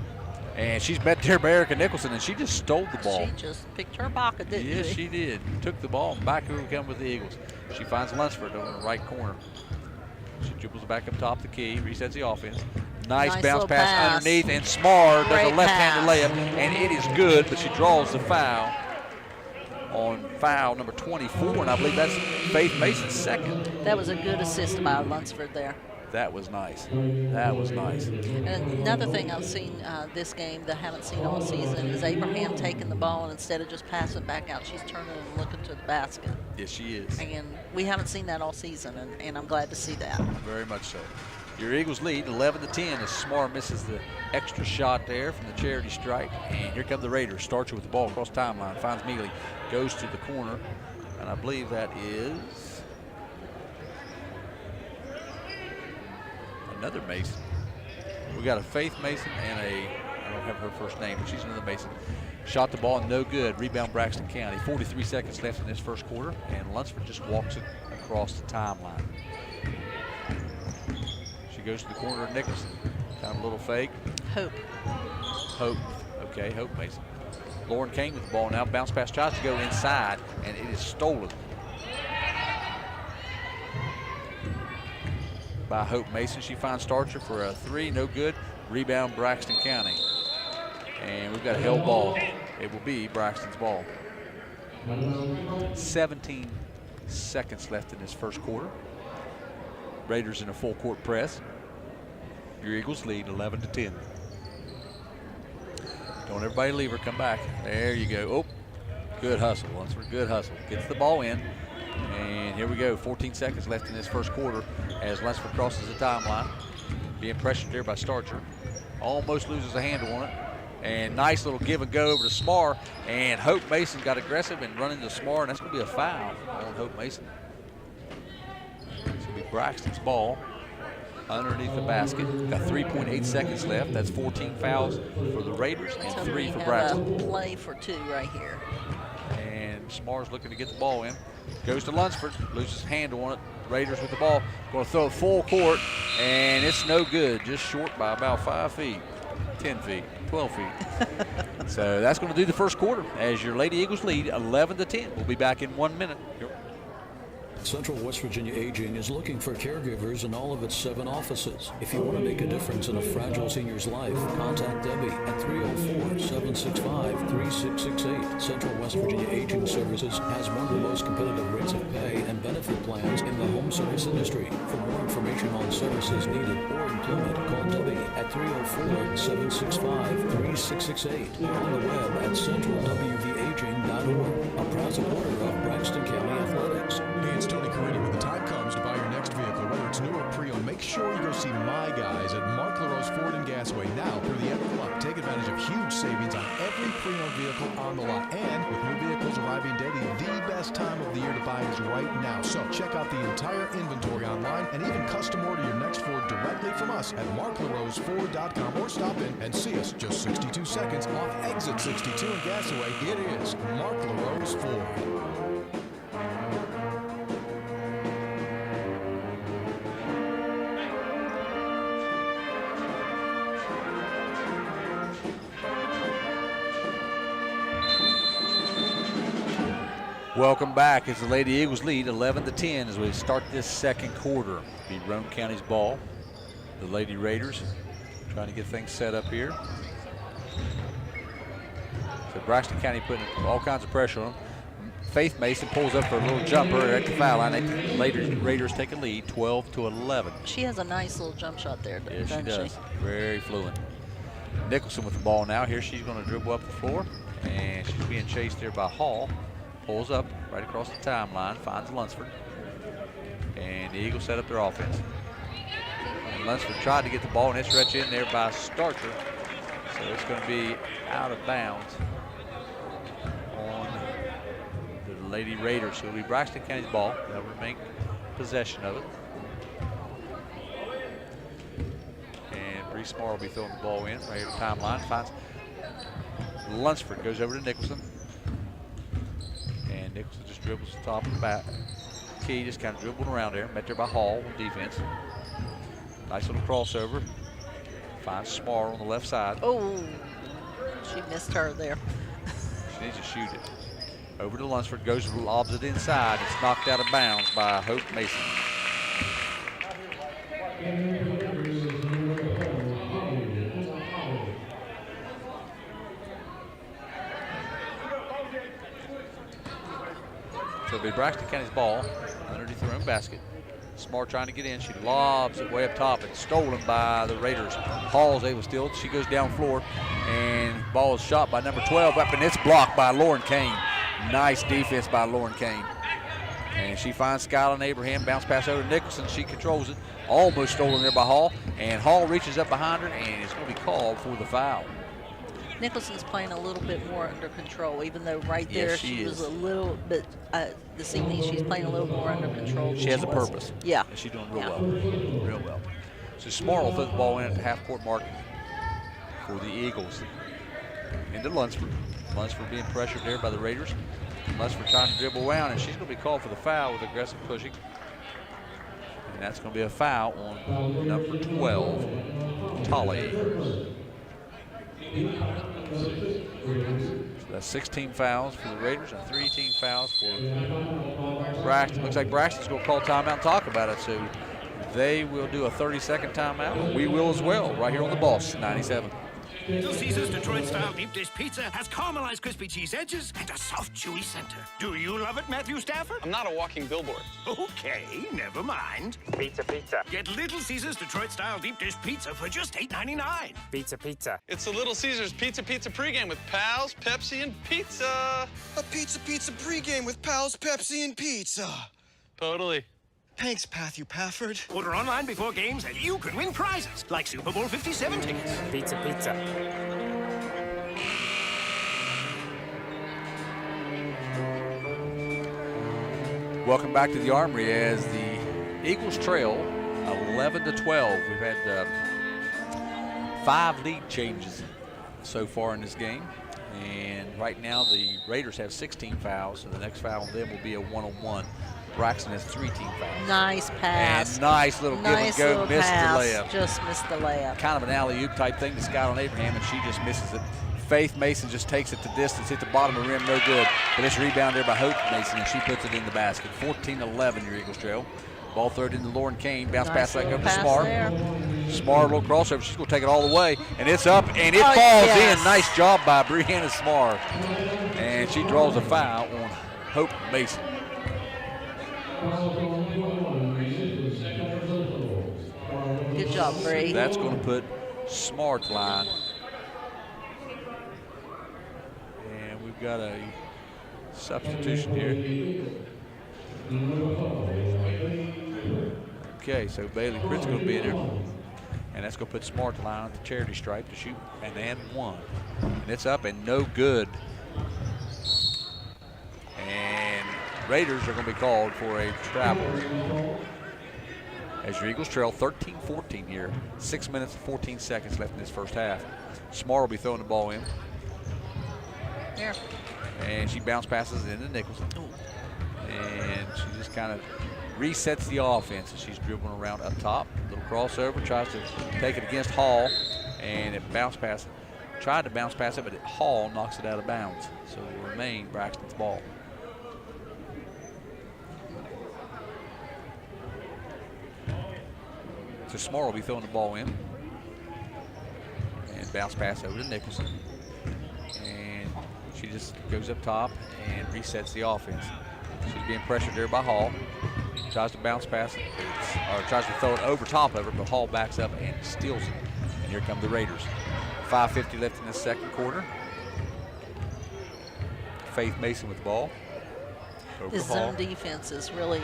And she's met there by Erica Nicholson, and she just stole the ball. She just picked her pocket, didn't she? Yes, she did. Took the ball, and back here we come with the Eagles. She finds Lunsford over in the right corner. She dribbles back up top the key, resets the offense. Nice bounce pass underneath, and Smart does a left-handed layup, and it is good, but she draws the foul on foul number 24, and I believe that's Faith Mason's second. That was a good assist by Lunsford there. That was nice. That was nice. And another thing I've seen this game that I haven't seen all season is Abraham taking the ball, and instead of just passing it back out, she's turning and looking to the basket. Yes, she is. And we haven't seen that all season, and I'm glad to see that. Very much so. Your Eagles lead 11-10 as Smart misses the extra shot there from the charity stripe. And here come the Raiders. Starcher with the ball across the timeline. Finds Mealy. Goes to the corner. And I believe that is another Mason. We got a Faith Mason and I don't have her first name, but she's another Mason. Shot the ball, no good. Rebound Braxton County. 43 seconds left in this first quarter, and Lunsford just walks it across the timeline. She goes to the corner of Nicholson. Kind of a little fake. Hope. Okay, Hope Mason. Lauren Kane with the ball now. Bounce pass tries to go inside, and it is stolen by Hope Mason. She finds Starcher for a three, no good. Rebound Braxton County. And we've got a held ball. It will be Braxton's ball. 17 seconds left in this first quarter. Raiders in a full court press. Your Eagles lead 11-10. Don't everybody leave her, come back. There you go. Oh, good hustle, Lunsford, good hustle. Gets the ball in. And here we go, 14 seconds left in this first quarter as Lunsford crosses the timeline. Being pressured there by Starcher. Almost loses a handle on it. And nice little give and go over to Smart. And Hope Mason got aggressive and run into Smart, and that's going to be a foul on Hope Mason. It's going to be Braxton's ball underneath the basket. Got 3.8 seconds left. That's 14 fouls for the Raiders and 3 for Braxton. A play for 2 right here. And Smart's looking to get the ball in. Goes to Lunsford, loses handle on it. Raiders with the ball, going to throw it full court, and it's no good. Just short by about 5 feet, 10 feet, 12 feet. So that's going to do the first quarter as your Lady Eagles lead 11-10. We'll be back in 1 minute. Central West Virginia Aging is looking for caregivers in all of its 7 offices. If you want to make a difference in a fragile senior's life, contact Debbie at 304-765-3668. Central West Virginia Aging Services has one of the most competitive rates of pay and benefit plans in the home service industry. For more information on services needed or employment, call Debbie at 304-765-3668 or on the web at centralwvaging.org. A proud supporter of Braxton County Athletics. Hey, it's Tony Carini. When the time comes to buy your next vehicle, whether it's new or pre-owned, make sure you go see my guys at Mark LaRose Ford in Gassaway. Now, through the end of the month, take advantage of huge savings on every pre-owned vehicle on the lot. And with new vehicles arriving daily, the best time of the year to buy is right now. So check out the entire inventory online and even custom order your next Ford directly from us at marklaroseford.com or stop in and see us just 62 seconds off exit 62 in Gassaway. It is Mark LaRose Ford. Welcome back as the Lady Eagles lead 11-10 as we start this second quarter. Be Roane County's ball. The Lady Raiders trying to get things set up here. So Braxton County putting all kinds of pressure on them. Faith Mason pulls up for a little jumper at the foul line. The Raiders take a lead 12-11. She has a nice little jump shot there, yeah, doesn't she does. Very fluent. Nicholson with the ball now. Here she's going to dribble up the floor, and she's being chased there by Hall. Pulls up right across the timeline, finds Lunsford, and the Eagles set up their offense. And Lunsford tried to get the ball, and it's stretched in there by Starcher. So it's going to be out of bounds on the Lady Raiders. So it'll be Braxton County's ball. They'll remain possession of it. And Bree Smart will be throwing the ball in right here at the timeline. Finds Lunsford, goes over to Nicholson. And Nicholson just dribbles the top of the back. Key just kind of dribbling around there. Met there by Hall on defense. Nice little crossover. Finds Smart on the left side. Oh, she missed her there. She needs to shoot it. Over to Lunsford, goes, lobs it inside. It's knocked out of bounds by Hope Mason. So it'll be Braxton County's ball underneath their own basket. Smart trying to get in. She lobs it way up top. It's stolen by the Raiders. Hall's able to steal it. She goes down floor, and ball is shot by number 12 up, and it's blocked by Lauren Kane. Nice defense by Lauren Kane. And she finds Skyline Abraham. Bounce pass over to Nicholson. She controls it. Almost stolen there by Hall. And Hall reaches up behind her, and it's going to be called for the foul. Nicholson's playing a little bit more under control, even though right there she was a little bit, this evening she's playing a little more under control. She has a purpose. Yeah. And she's doing real well. Real well. So Smart will throw the ball in at the half-court mark for the Eagles. Into Lunsford. Lunsford being pressured there by the Raiders. Lunsford trying to dribble around, and she's going to be called for the foul with aggressive pushing. And that's going to be a foul on number 12, Tolly. So that's 16 fouls for the Raiders and 13 fouls for Braxton. Looks like Braxton's going to call timeout and talk about it. So they will do a 30-second timeout. We will as well, right here on the Boss 97. Little Caesars Detroit-style deep dish pizza has caramelized crispy cheese edges and a soft, chewy center. Do you love it, Matthew Stafford? I'm not a walking billboard. Okay, never mind. Pizza, pizza. Get Little Caesars Detroit-style deep dish pizza for just $8.99. Pizza, pizza. It's the Little Caesars Pizza Pregame with Pals, Pepsi, and pizza. A pizza pregame with Pals, Pepsi, and pizza. Totally. Thanks, Matthew Pafford. Order online before games and you can win prizes like Super Bowl 57 tickets. Pizza, pizza. Welcome back to the Armory as the Eagles trail 11-12. We've had 5 lead changes so far in this game. And right now the Raiders have 16 fouls, so the next foul on them will be a one-on-one. Braxton has 3 team fouls. Nice pass. And nice little give and go. Missed the layup. Just missed the layup. Kind of an alley-oop type thing to Skyline Abraham, and she just misses it. Faith Mason just takes it to distance, hit the bottom of the rim, no good. But it's rebounded by Hope Mason, and she puts it in the basket. 14-11, your Eagles trail. Ball thrown into Lauren Kane. Bounce pass back over to Smart. Smart, little crossover. She's going to take it all the way. And it's up, and it falls in. Nice job by Brianna Smart. And she draws a foul on Hope Mason. Good job, Bree. That's going to put Smart line. And we've got a substitution here. Okay, so Bailey Britt's going to be in there. And that's going to put Smart line on the charity stripe to shoot and one. And it's up and no good. And Raiders are going to be called for a travel. As your Eagles trail 13-14 here. 6 minutes and 14 seconds left in this first half. Smart will be throwing the ball in. Here. And she bounce passes it into Nicholson. And she just kind of resets the offense as she's dribbling around up top. Little crossover, tries to take it against Hall. And it bounce pass it. Tried to bounce pass it, but Hall knocks it out of bounds. So it will remain Braxton's ball. So Smart will be throwing the ball in. And bounce pass over to Nicholson. And she just goes up top and resets the offense. She's being pressured there by Hall. Tries to bounce pass it, or tries to throw it over top of her, but Hall backs up and steals it. And here come the Raiders. 5:50 left in the second quarter. Faith Mason with the ball. This zone defense is really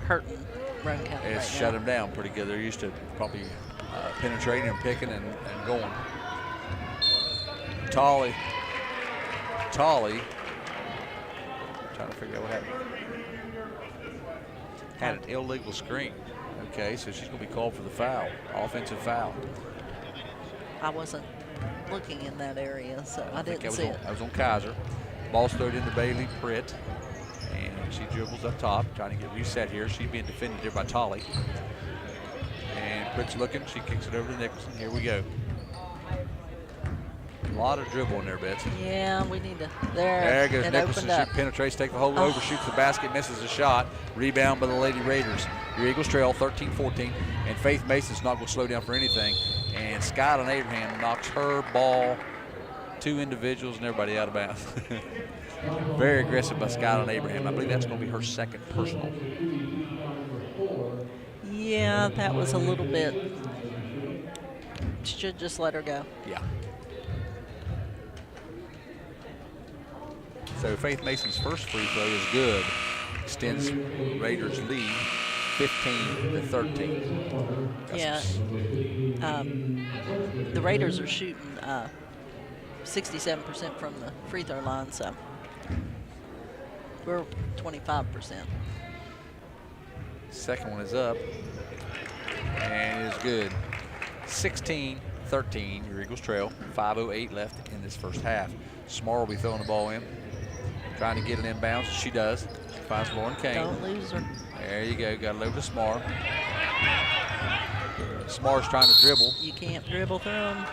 hurting Roane County It's right shut now. them down pretty good. They're used to probably penetrating and picking and going. Tolly. Trying to figure out what happened. Had an illegal screen. Okay, so she's going to be called for the foul, offensive foul. I wasn't looking in that area, so I didn't see it. I was on Kaiser. Ball's thrown into Bailey Pritt, and she dribbles up top, trying to get reset here. She's being defended here by Tolly. And Pritt's looking. She kicks it over to Nicholson. Here we go. A lot of dribble in there, Betsy. Yeah, we need to. There goes it Nicholson. opened She up. penetrates, takes the whole over, shoots the basket, misses the shot. Rebound by the Lady Raiders. Your Eagles trail 13-14, and Faith Mason's not going to slow down for anything. And Skyline Abraham knocks her ball, 2 individuals, and everybody out of bounds. Very aggressive by Skyline Abraham. I believe that's going to be her second personal. Yeah, that was a little bit. Should just let her go. Yeah. So Faith Mason's first free throw is good. Extends Raiders' lead 15-13. Yeah. The Raiders are shooting 67% from the free throw line, so we're 25%. Second one is up and is good. 16-13, your Eagles trail. 5:08 left in this first half. Smart will be throwing the ball in, trying to get an inbounds. She does. Finds Lauren Kane. Don't lose her. There you go. Got it over to Smart. Smart's trying to dribble. You can't dribble through them.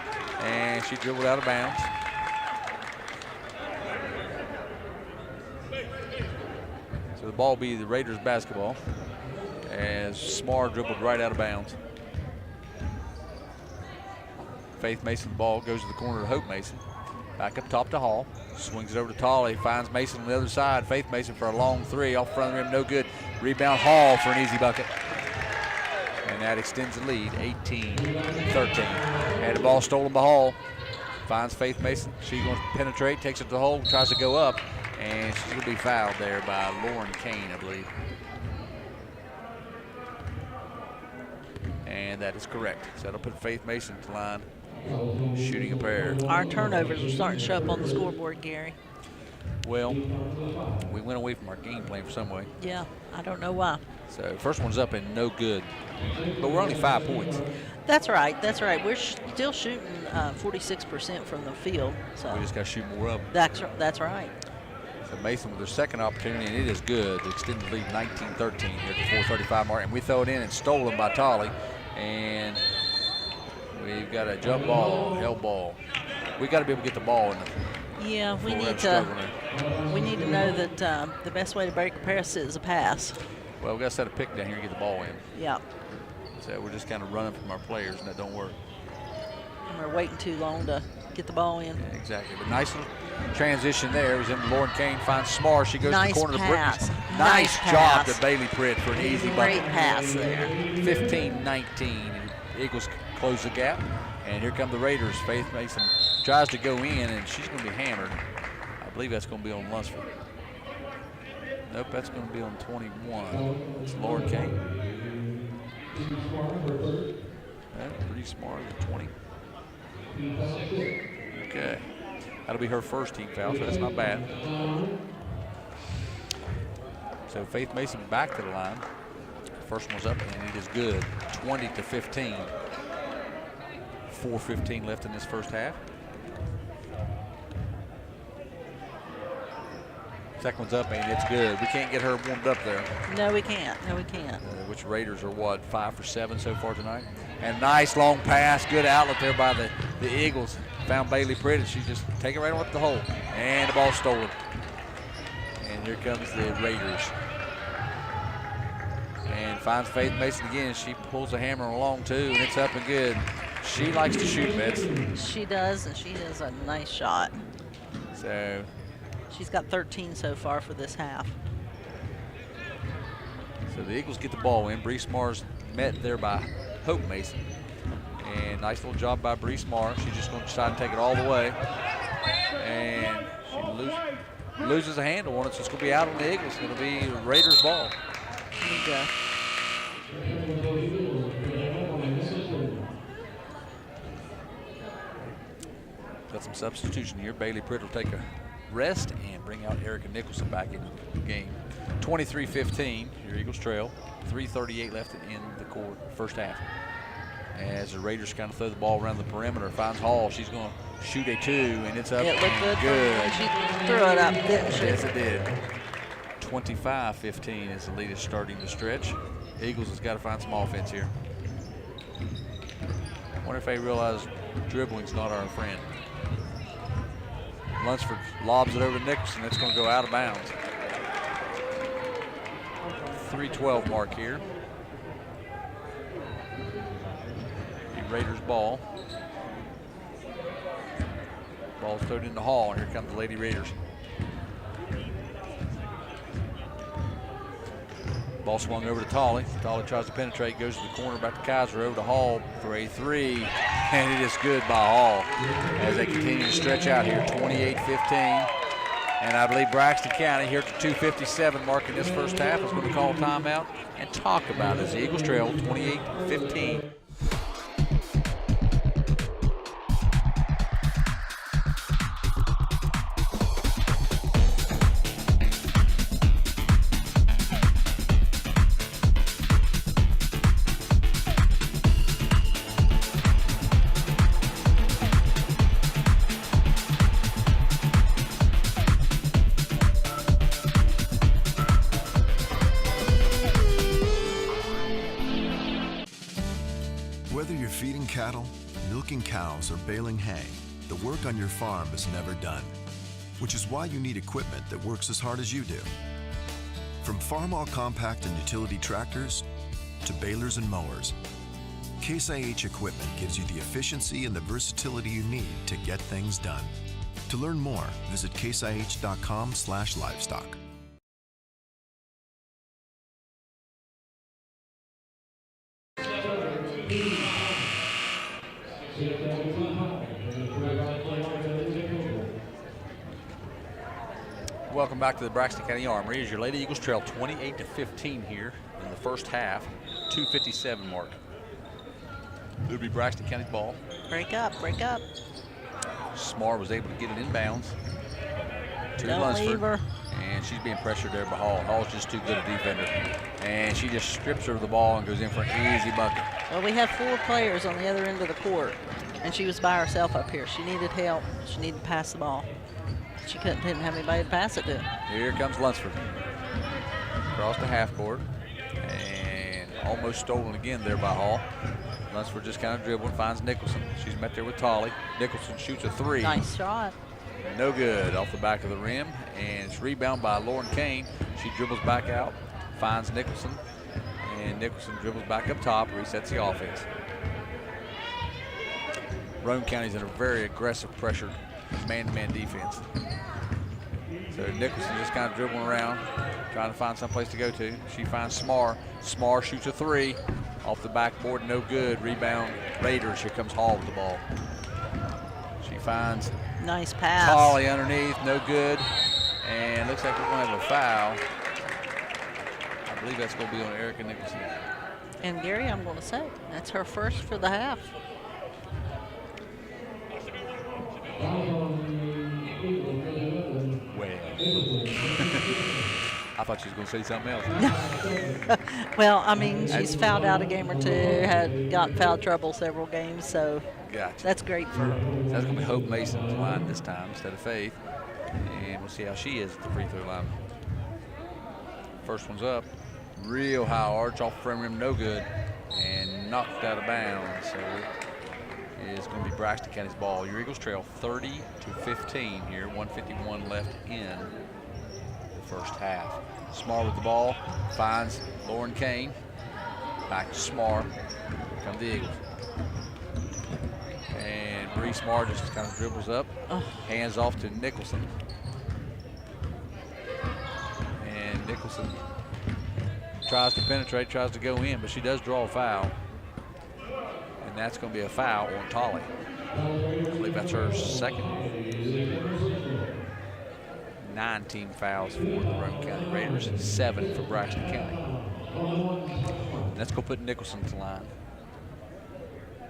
And she dribbled out of bounds. So the ball will be the Raiders basketball as Smart dribbled right out of bounds. Faith Mason ball goes to the corner to Hope Mason. Back up top to Hall. Swings it over to Tolly. Finds Mason on the other side. Faith Mason for a long three. Off front of the rim, no good. Rebound Hall for an easy bucket. And that extends the lead, 18-13. Had the ball stolen by Hall. Finds Faith Mason. She's going to penetrate, takes it to the hole, tries to go up. And she's going to be fouled there by Lauren Kane, I believe. And that is correct. So that'll put Faith Mason to line. Shooting a pair. Our turnovers are starting to show up on the scoreboard, Gary. Well, we went away from our game plan for some way. Yeah, I don't know why. So first one's up and no good. But we're only 5 points. That's right. That's right. We're still shooting 46% from the field. So We just got to shoot more of them. that's right. So Mason with their second opportunity, and it is good. The extended lead 19-13 here at the 4:35 mark. And we throw it in and stolen by Tolly. And we've got a jump ball, hell ball. We got to be able to get the ball in the. Yeah, we need to know that the best way to break a press is a pass. Well, we got to set a pick down here and get the ball in. Yeah. So we're just kind of running from our players, and that don't work. And we're waiting too long to get the ball in. Yeah, exactly. But nice little transition there. It was in Lauren Kane finds Smart. She goes to the corner pass. to Brittany. Nice job pass. to Bailey Pritt for an easy bucket. Great pass there. 15-19. Eagles close the gap. And here come the Raiders. Faith Mason tries to go in, and she's going to be hammered. I believe that's going to be on Lunsford. Nope, that's going to be on 21. It's Lauren Kane. That's pretty smart at 20. Okay. That'll be her first team foul, so that's not bad. So Faith Mason back to the line. First one's up, and it is good. 20-15. 4:15 left in this first half. Second one's up, and it's good. We can't get her warmed up there. No, we can't. No, we can't. Which Raiders are what, 5 for 7 so far tonight? And nice long pass, good outlet there by the Eagles. Found Bailey Pritt, and she just take it right up the hole. And the ball stolen. And here comes the Raiders. And finds Faith Mason again. She pulls the hammer along too, and it's up and good. She likes to shoot, Bets. She does, and she has a nice shot. So she's got 13 so far for this half. So the Eagles get the ball in. Bree Smars met there by Hope Mason. And nice little job by Bree Mart. She's just going to decide to take it all the way. And she loses a handle on it, so it's going to be out on the Eagles. It's going to be Raiders ball. Got some substitution here. Bailey Pritt will take a rest and bring out Erica Nicholson back in the game. 23-15, your Eagles trail. 3:38 left in the first half. As the Raiders kind of throw the ball around the perimeter, finds Hall. She's going to shoot a 2, and it's up. It looked good. Good. She threw it up, didn't she? Yes, it did. 25-15 as the lead is starting to stretch. Eagles has got to find some offense here. I wonder if they realize dribbling's not our friend. Lunsford lobs it over to Nicholson. It's going to go out of bounds. 3:12 mark here. The Raiders ball. Ball's thrown into Hall, and here come the Lady Raiders. Ball swung over to Tolley. Tolley tries to penetrate, goes to the corner, back to Kaiser, over to Hall for a 3, and it is good by Hall as they continue to stretch out here, 28-15. And I believe Braxton County here at the 2:57 mark in this first half is going to call a timeout and talk about it as the Eagles trail 28-15. Whether you're feeding cattle, milking cows, or baling hay, the work on your farm is never done, which is why you need equipment that works as hard as you do. From Farmall compact and utility tractors to balers and mowers, Case IH equipment gives you the efficiency and the versatility you need to get things done. To learn more, visit caseih.com/livestock. Welcome back to the Braxton County Armory as your Lady Eagles trail 28-15 here in the first half, 2:57 mark. It'll be Braxton County's ball. Break up, break up. Smart was able to get it inbounds to Lunsford, and she's being pressured there by Hall. Hall's just too good a defender, and she just strips her of the ball and goes in for an easy bucket. Well, we have 4 players on the other end of the court, and she was by herself up here. She needed help. She needed to pass the ball. She didn't have anybody to pass it to. Here comes Lunsford. Across the half court, and almost stolen again there by Hall. Lunsford just kind of dribbling, finds Nicholson. She's met there with Tolley. Nicholson shoots a 3. Nice shot. No good, off the back of the rim, and it's rebounded by Lauren Kane. She dribbles back out, finds Nicholson, and Nicholson dribbles back up top, resets the offense. Roane County's in a very aggressive, pressured man-to-man defense. So Nicholson just kind of dribbling around, trying to find someplace to go to. She finds Smar. Smar shoots a 3 off the backboard, no good. Rebound Raiders. Here comes Hall with the ball. She finds nice pass. Tolley underneath, no good. And looks like we're going to have a foul. I believe that's going to be on Erica Nicholson. And Gary, I'm going to say, that's her first for the half. I thought she was going to say something else. Well, I mean, she's fouled out a game or 2, had gotten foul trouble several games, so gotcha. That's great for her. So that's going to be Hope Mason's line this time instead of Faith. And we'll see how she is at the free throw line. First one's up. Real high arch off the front rim, no good. And knocked out of bounds. So it is going to be Braxton County's ball. Your Eagles trail 30-15 here. 1:51 left in the first half. Smart with the ball, finds Lauren Kane. Back to Smart. Here come the Eagles. And Bree Smart just kind of dribbles up. Hands off to Nicholson. And Nicholson tries to penetrate, tries to go in, but she does draw a foul. And And that's going to be a foul on Tolly. I believe that's her second. 9 team fouls for the Roane County Raiders, 7 for Braxton County. And that's going to put Nicholson to line.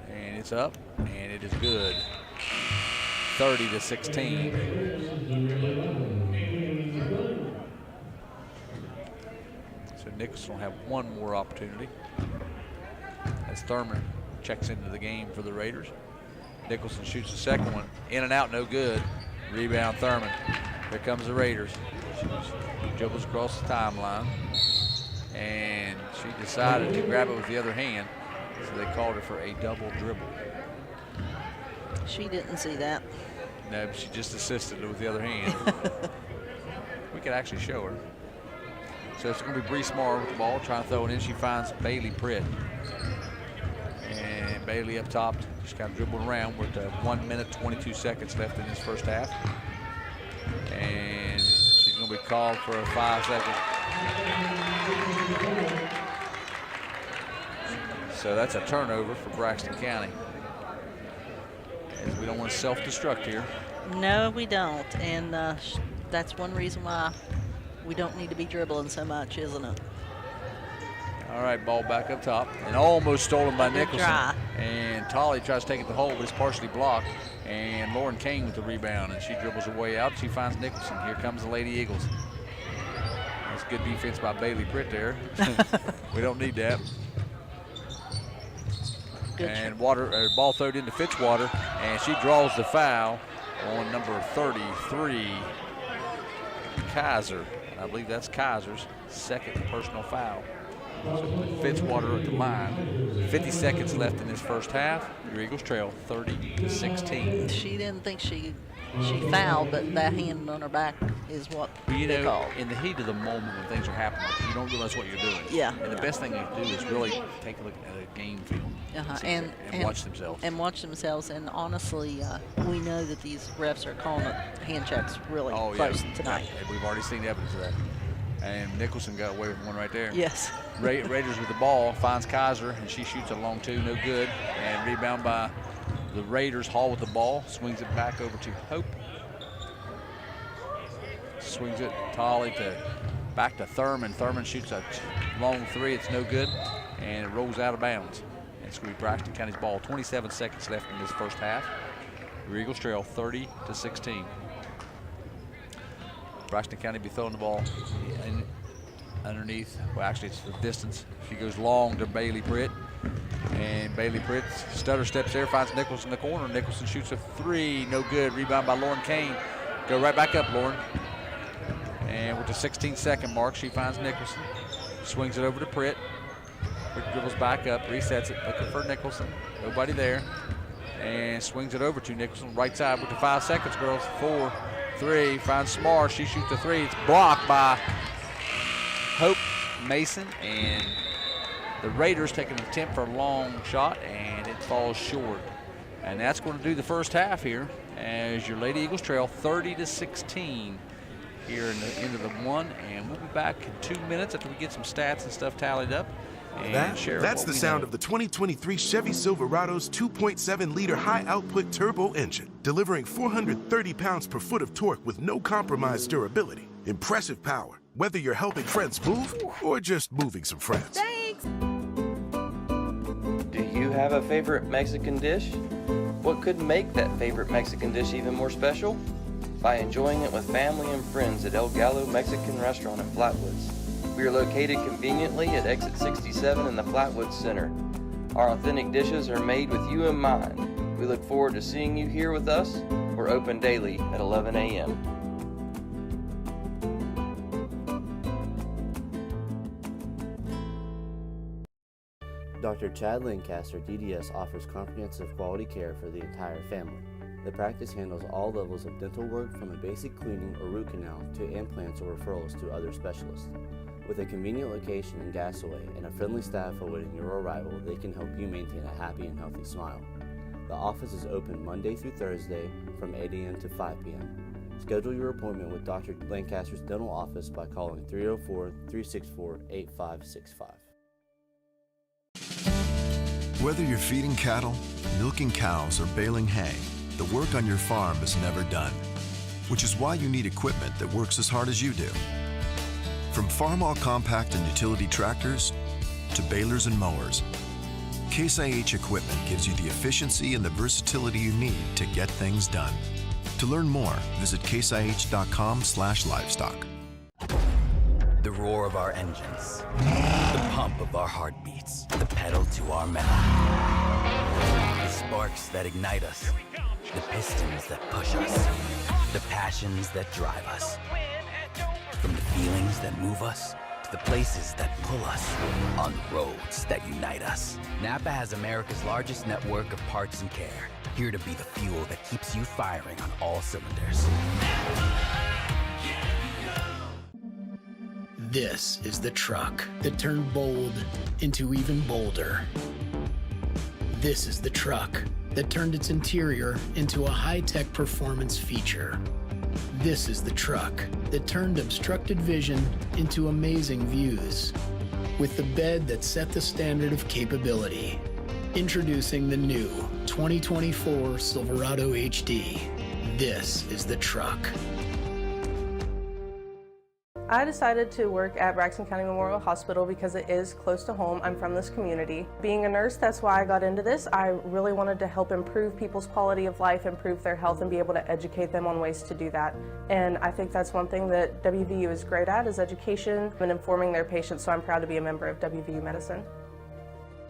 And it's up, and it is good. 30-16. So Nicholson will have one more opportunity as Thurman checks into the game for the Raiders. Nicholson shoots the second one. In and out, no good. Rebound, Thurman. Here comes the Raiders. She dribbles across the timeline. And she decided to grab it with the other hand. So they called her for a double dribble. She didn't see that. No, she just assisted it with the other hand. We could actually show her. So it's going to be Bree Smart with the ball, trying to throw it in. She finds Bailey Pritt. And Bailey up top, just kind of dribbling around with 1 minute, 22 seconds left in this first half. And she's going to be called for a 5-second. So that's a turnover for Braxton County. As we don't want to self-destruct here. No, we don't. And that's one reason why we don't need to be dribbling so much, isn't it? All right, ball back up top. And almost stolen by Nicholson. Dry. And Tolly tries to take it to hole, but it's partially blocked. And Lauren Kane with the rebound, and she dribbles her way out. She finds Nicholson. Here comes the Lady Eagles. That's good defense by Bailey Pritt there. We don't need that. Good. And ball thrown into Fitzwater, and she draws the foul on number 33, Kaiser. And I believe that's Kaiser's second personal foul. So Fitzwater at the line. 50 seconds left in this first half. Your Eagles trail 30-16. She didn't think she fouled, but that hand on her back is what they call. In the heat of the moment when things are happening, you don't realize what you're doing. Yeah. And the best thing you can do is really take a look at a game film. And watch themselves. And watch themselves. And honestly, we know that these refs are calling hand checks really close tonight. Yeah, we've already seen evidence of that. And Nicholson got away with one right there. Yes. Raiders with the ball, finds Kaiser, and she shoots a long two, no good. And rebound by the Raiders. Hall with the ball, swings it back over to Hope. Swings it, Tolly back to Thurman. Thurman shoots a long three, it's no good. And it rolls out of bounds. And it's going to be Braxton County's ball. 27 seconds left in this first half. The Eagles trail 30-16. Braxton County be throwing the ball underneath. Well, actually, it's the distance. She goes long to Bailey Pritt. And Bailey Pritt stutter steps there, finds Nicholson in the corner. Nicholson shoots a three, no good. Rebound by Lauren Kane. Go right back up, Lauren. And with the 16-second mark, she finds Nicholson. Swings it over to Pritt. Pritt dribbles back up, resets it, looking for Nicholson. Nobody there. And swings it over to Nicholson. Right side with the 5 seconds, girls. 4, 3, finds Smart. She shoots a three. It's blocked by Hope Mason. And the Raiders take an attempt for a long shot, and it falls short. And that's going to do the first half here as your Lady Eagles trail 30-16 here in the end of the one. And we'll be back in 2 minutes after we get some stats and stuff tallied up. That's the sound of the 2023 Chevy Silverado's 2.7-liter high-output turbo engine, delivering 430 pounds per foot of torque with no compromised durability. Impressive power, whether you're helping friends move or just moving some friends. Thanks! Do you have a favorite Mexican dish? What could make that favorite Mexican dish even more special? By enjoying it with family and friends at El Gallo Mexican Restaurant in Flatwoods. We are located conveniently at exit 67 in the Flatwoods Center. Our authentic dishes are made with you in mind. We look forward to seeing you here with us. We're open daily at 11 a.m. Dr. Chad Lancaster, DDS, offers comprehensive quality care for the entire family. The practice handles all levels of dental work, from a basic cleaning or root canal to implants or referrals to other specialists. With a convenient location in Gassaway and a friendly staff awaiting your arrival, they can help you maintain a happy and healthy smile. The office is open Monday through Thursday from 8 a.m. to 5 p.m. Schedule your appointment with Dr. Lancaster's dental office by calling 304-364-8565. Whether you're feeding cattle, milking cows, or baling hay, the work on your farm is never done, which is why you need equipment that works as hard as you do. From farm-all compact and utility tractors to balers and mowers, Case IH equipment gives you the efficiency and the versatility you need to get things done. To learn more, visit caseih.com/livestock. The roar of our engines, the pump of our heartbeats, the pedal to our metal. The sparks that ignite us, the pistons that push us, the passions that drive us. From the feelings that move us to the places that pull us, on roads that unite us. NAPA has America's largest network of parts and care, here to be the fuel that keeps you firing on all cylinders. This is the truck that turned bold into even bolder. This is the truck that turned its interior into a high-tech performance feature. This is the truck that turned obstructed vision into amazing views. With the bed that set the standard of capability. Introducing the new 2024 Silverado HD. This is the truck. I decided to work at Braxton County Memorial Hospital because it is close to home. I'm from this community. Being a nurse, that's why I got into this. I really wanted to help improve people's quality of life, improve their health, and be able to educate them on ways to do that. And I think that's one thing that WVU is great at, is education and informing their patients, so I'm proud to be a member of WVU Medicine.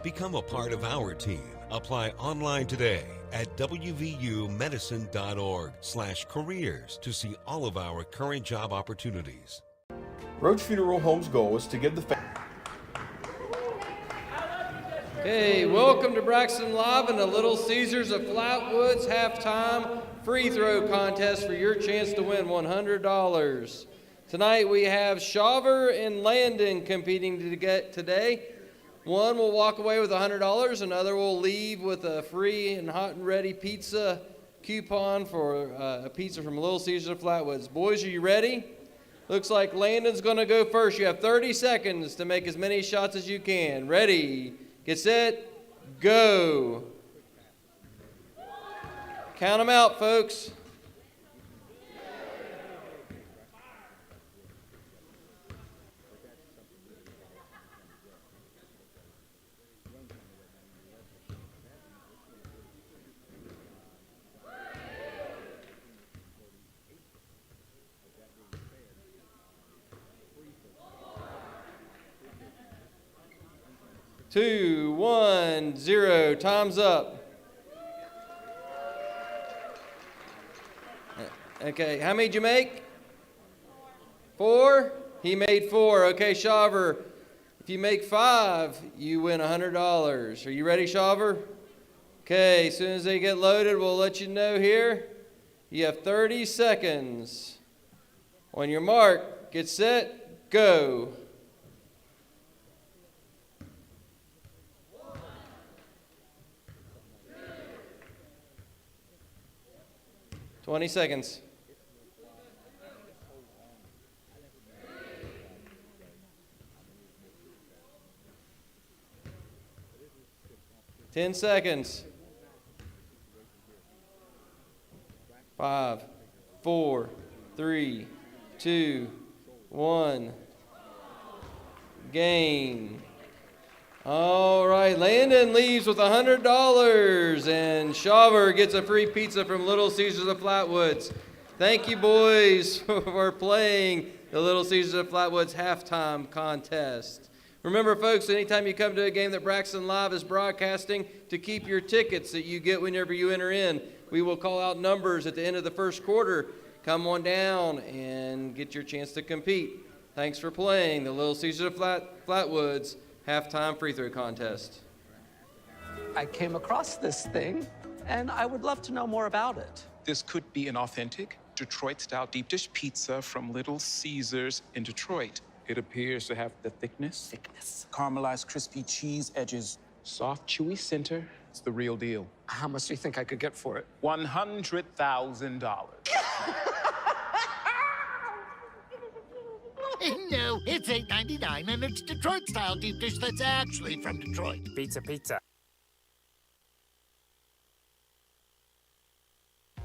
Become a part of our team. Apply online today at wvumedicine.org/careers to see all of our current job opportunities. Roach Funeral Home's goal is to give the family. Hey, welcome to Braxton Live and the Little Caesars of Flatwoods halftime free throw contest for your chance to win $100. Tonight we have Shaver and Landon competing today. One will walk away with $100, another will leave with a free and hot and ready pizza coupon for a pizza from Little Caesars of Flatwoods. Boys, are you ready? Looks like Landon's going to go first. You have 30 seconds to make as many shots as you can. Ready, get set, go. Count them out, folks. Two, 1, 0, time's up. Okay, how many did you make? 4? He made 4. Okay, Shaver, if you make 5, you win $100. Are you ready, Shaver? Okay, as soon as they get loaded, we'll let you know here. You have 30 seconds. On your mark, get set, go. 20 seconds. 10 seconds. 5, 4, 3, 2, 1. Game. All right, Landon leaves with $100, and Shaver gets a free pizza from Little Caesars of Flatwoods. Thank you, boys, for playing the Little Caesars of Flatwoods halftime contest. Remember, folks, anytime you come to a game that Braxton Live is broadcasting, to keep your tickets that you get whenever you enter in. We will call out numbers at the end of the first quarter. Come on down and get your chance to compete. Thanks for playing the Little Caesars of Flatwoods halftime free throw contest. I came across this thing, and I would love to know more about it. This could be an authentic Detroit-style deep dish pizza from Little Caesars in Detroit. It appears to have the thickness, caramelized crispy cheese edges, soft chewy center. It's the real deal. How much do you think I could get for it? $100,000. No, it's $8.99, and it's Detroit-style deep dish that's actually from Detroit. Pizza, pizza.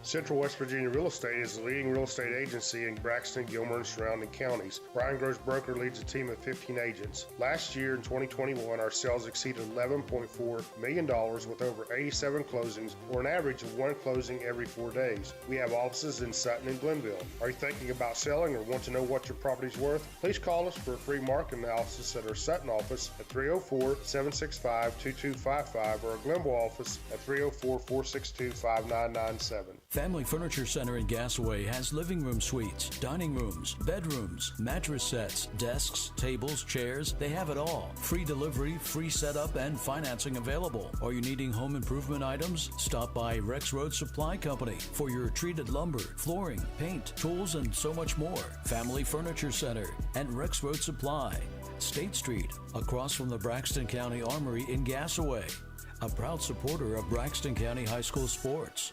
Central West Virginia Real Estate is the leading real estate agency in Braxton, Gilmer, and surrounding counties. Brian Gross Broker leads a team of 15 agents. Last year in 2021, our sales exceeded $11.4 million with over 87 closings, or an average of one closing every 4 days. We have offices in Sutton and Glenville. Are you thinking about selling or want to know what your property's worth? Please call us for a free market analysis at our Sutton office at 304-765-2255 or our Glenville office at 304-462-5997. Family Furniture Center in Gassaway has living room suites, dining rooms, bedrooms, mattress sets, desks, tables, chairs. They have it all. Free delivery, free setup, and financing available. Are you needing home improvement items? Stop by Rex Road Supply Company for your treated lumber, flooring, paint, tools, and so much more. Family Furniture Center and Rex Road Supply. State Street, across from the Braxton County Armory in Gassaway. A proud supporter of Braxton County High School sports.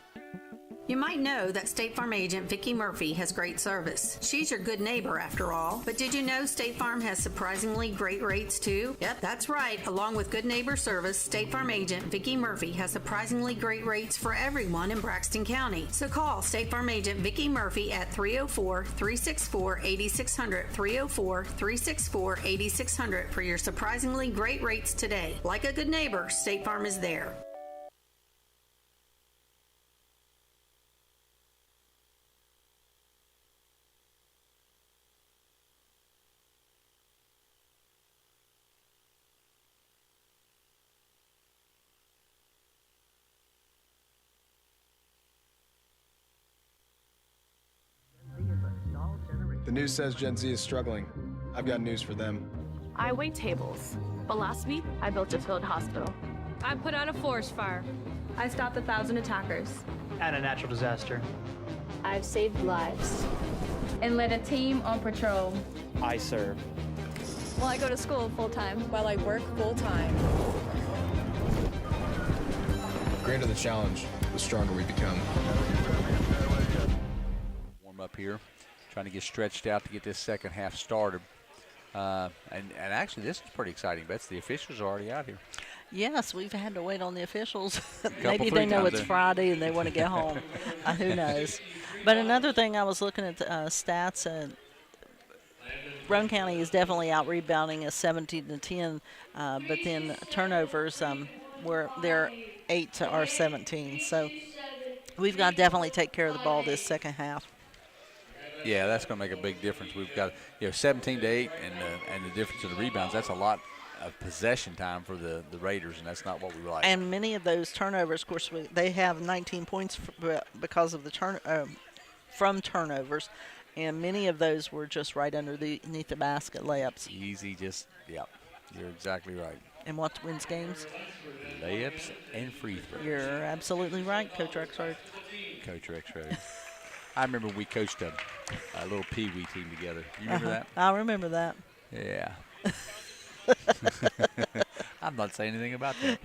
You might know that State Farm agent Vicki Murphy has great service. She's your good neighbor after all. But did you know State Farm has surprisingly great rates too? Yep, that's right. Along with good neighbor service, State Farm agent Vicki Murphy has surprisingly great rates for everyone in Braxton County. So call State Farm agent Vicki Murphy at 304-364-8600, 304-364-8600 for your surprisingly great rates today. Like a good neighbor, State Farm is there. The news says Gen Z is struggling. I've got news for them. I wait tables, but last week I built a field hospital. I put out a forest fire. I stopped 1,000 attackers. And a natural disaster. I've saved lives and led a team on patrol. I serve. While I go to school full-time. While I work full-time. The greater the challenge, the stronger we become. Warm up here. Trying to get stretched out to get this second half started. And actually, this is pretty exciting, Bets. The officials are already out here. Yes, we've had to wait on the officials. Maybe they know it's Friday and they want to get home. Who knows? But another thing, I was looking at the stats, and Roane County is definitely out-rebounding a 17-10, but then turnovers, they're 8 to our 17. So we've got to definitely take care of the ball this second half. Yeah, that's going to make a big difference. We've got 17-8, and the difference in the rebounds. That's a lot of possession time for the Raiders, and that's not what we like. And many of those turnovers, of course, they have 19 points because of the from turnovers, and many of those were just right underneath the basket layups. Easy, you're exactly right. And what wins games? Layups and free throws. You're absolutely right, Coach Rexrode. Coach Rexrode. I remember we coached a little pee-wee team together. You remember that? I remember that. Yeah. I'm not saying anything about that.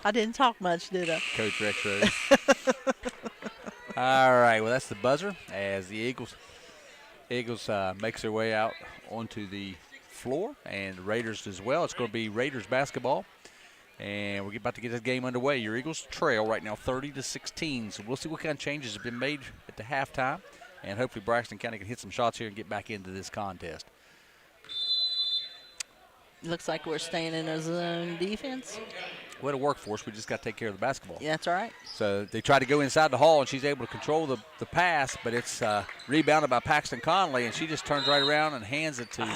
I didn't talk much, did I? Coach Rexrode. All right, well, that's the buzzer as the Eagles makes their way out onto the floor, and the Raiders as well. It's going to be Raiders basketball. And we're about to get this game underway. Your Eagles trail right now 30-16. So we'll see what kind of changes have been made at the halftime. And hopefully Braxton County can hit some shots here and get back into this contest. Looks like we're staying in a zone defense. Way to work for us. We just got to take care of the basketball. Yeah, that's all right. So they try to go inside the hall, and she's able to control the pass, but it's rebounded by Paxton Conley, and she just turns right around and hands it to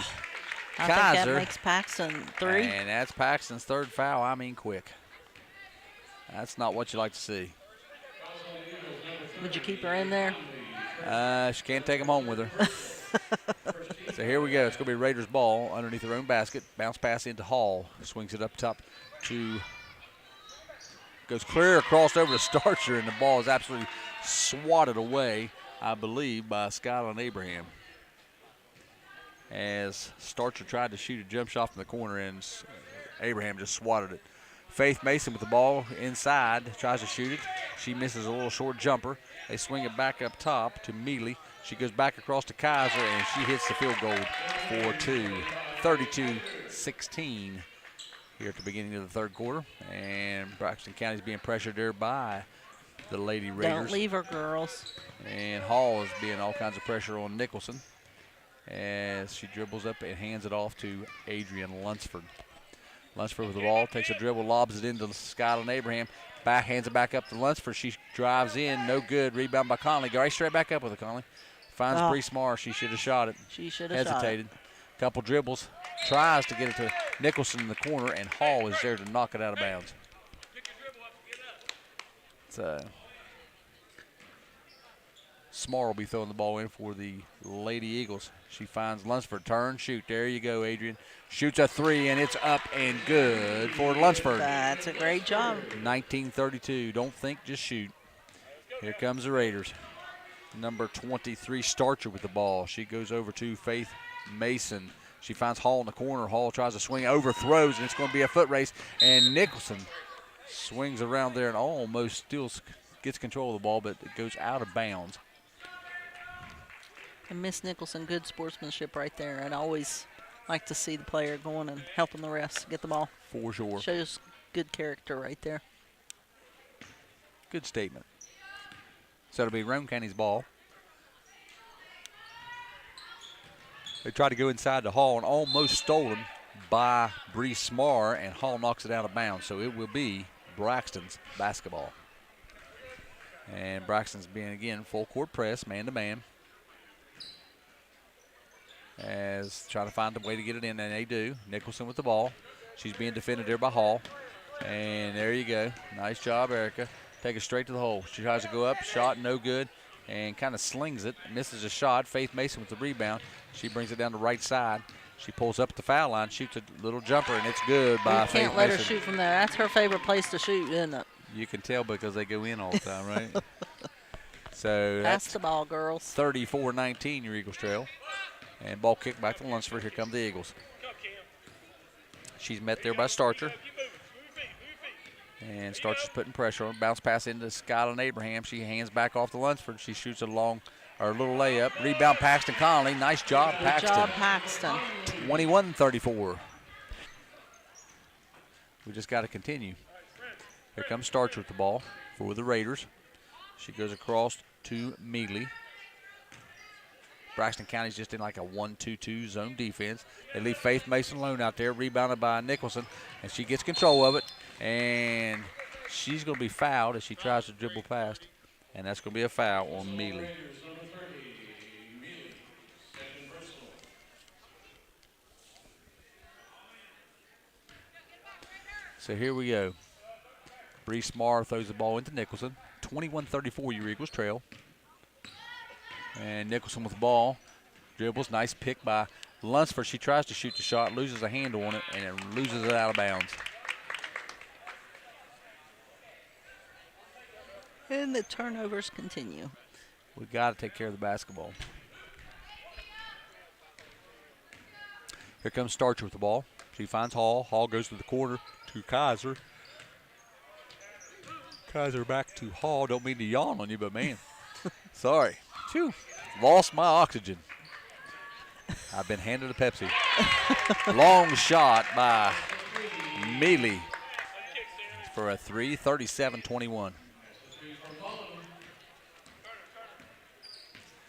I Kaiser. think that makes Paxton 3. And that's Paxton's third foul. I mean, quick. That's not what you like to see. Would you keep her in there? She can't take him home with her. So here we go. It's going to be Raiders ball underneath their own basket. Bounce pass into Hall. Swings it up top to goes clear across over to Starcher, and the ball is absolutely swatted away, I believe, by Skyline Abraham. As Starcher tried to shoot a jump shot from the corner, and Abraham just swatted it. Faith Mason with the ball inside, tries to shoot it. She misses a little short jumper. They swing it back up top to Mealy. She goes back across to Kaiser, and she hits the field goal for 2. 32-16 here at the beginning of the third quarter. And Braxton County's being pressured there by the Lady Raiders. Don't leave her, girls. And Hall is being all kinds of pressure on Nicholson as she dribbles up and hands it off to Adrian Lunsford. Lunsford with the ball, takes a dribble, lobs it into Skyland Abraham. Hands it back up to Lunsford. She drives in, no good. Rebound by Conley. Go right straight back up with it, Conley. Finds Bree Smar. She should have shot it. She should have shot it. Hesitated. Couple dribbles. Tries to get it to Nicholson in the corner, and Hall is there to knock it out of bounds. Smar will be throwing the ball in for the Lady Eagles. She finds Lunsford. Turn, shoot. There you go, Adrian. Shoots a three, and it's up and good for Lunsford. That's a great job. 19-32. Don't think, just shoot. Here comes the Raiders. Number 23, Starcher with the ball. She goes over to Faith Mason. She finds Hall in the corner. Hall tries to swing, overthrows, and it's going to be a foot race. And Nicholson swings around there and almost still gets control of the ball, but it goes out of bounds. And Miss Nicholson, good sportsmanship right there. And I always like to see the player going and helping the refs get the ball. For sure. Shows good character right there. Good statement. So it'll be Roane County's ball. They try to go inside to Hall and almost stolen by Bree Smar, and Hall knocks it out of bounds. So it will be Braxton's basketball. And Braxton's being, again, full court press, man-to-man. As trying to find a way to get it in, and they do. Nicholson with the ball. She's being defended there by Hall. And there you go. Nice job, Erica. Take it straight to the hole. She tries to go up, shot no good, and kind of slings it. Misses a shot. Faith Mason with the rebound. She brings it down the right side. She pulls up at the foul line, shoots a little jumper, and it's good by Faith Mason. You can't let her shoot from there. That's her favorite place to shoot, isn't it? You can tell because they go in all the time, right? So that's the ball, girls. 34-19, your Eagles trail. And ball kicked back to Lunsford. Here come the Eagles. She's met there by Starcher. And Starcher's putting pressure on. Bounce pass into Skyland Abraham. She hands back off to Lunsford. She shoots a little layup. Rebound, Paxton Conley. Nice job, Paxton. Good job, Paxton. 21-34. We just got to continue. Here comes Starcher with the ball for the Raiders. She goes across to Mealy. Braxton County's just in like a 1-2-2 zone defense. They leave Faith Mason alone out there, rebounded by Nicholson, and she gets control of it. And she's going to be fouled as she tries to dribble past. And that's going to be a foul on Mealy. So here we go. Bree Smar throws the ball into Nicholson. 21-34, your Eagles trail. And Nicholson with the ball. Dribbles, nice pick by Lunsford. She tries to shoot the shot, loses a handle on it, and it loses it out of bounds. And the turnovers continue. We got to take care of the basketball. Here comes Starcher with the ball. She finds Hall. Hall goes to the corner to Kaiser. Kaiser back to Hall. Don't mean to yawn on you, but man, sorry. Phew. Lost my oxygen. I've been handed a Pepsi. Long shot by Mealy for a three, 37-21.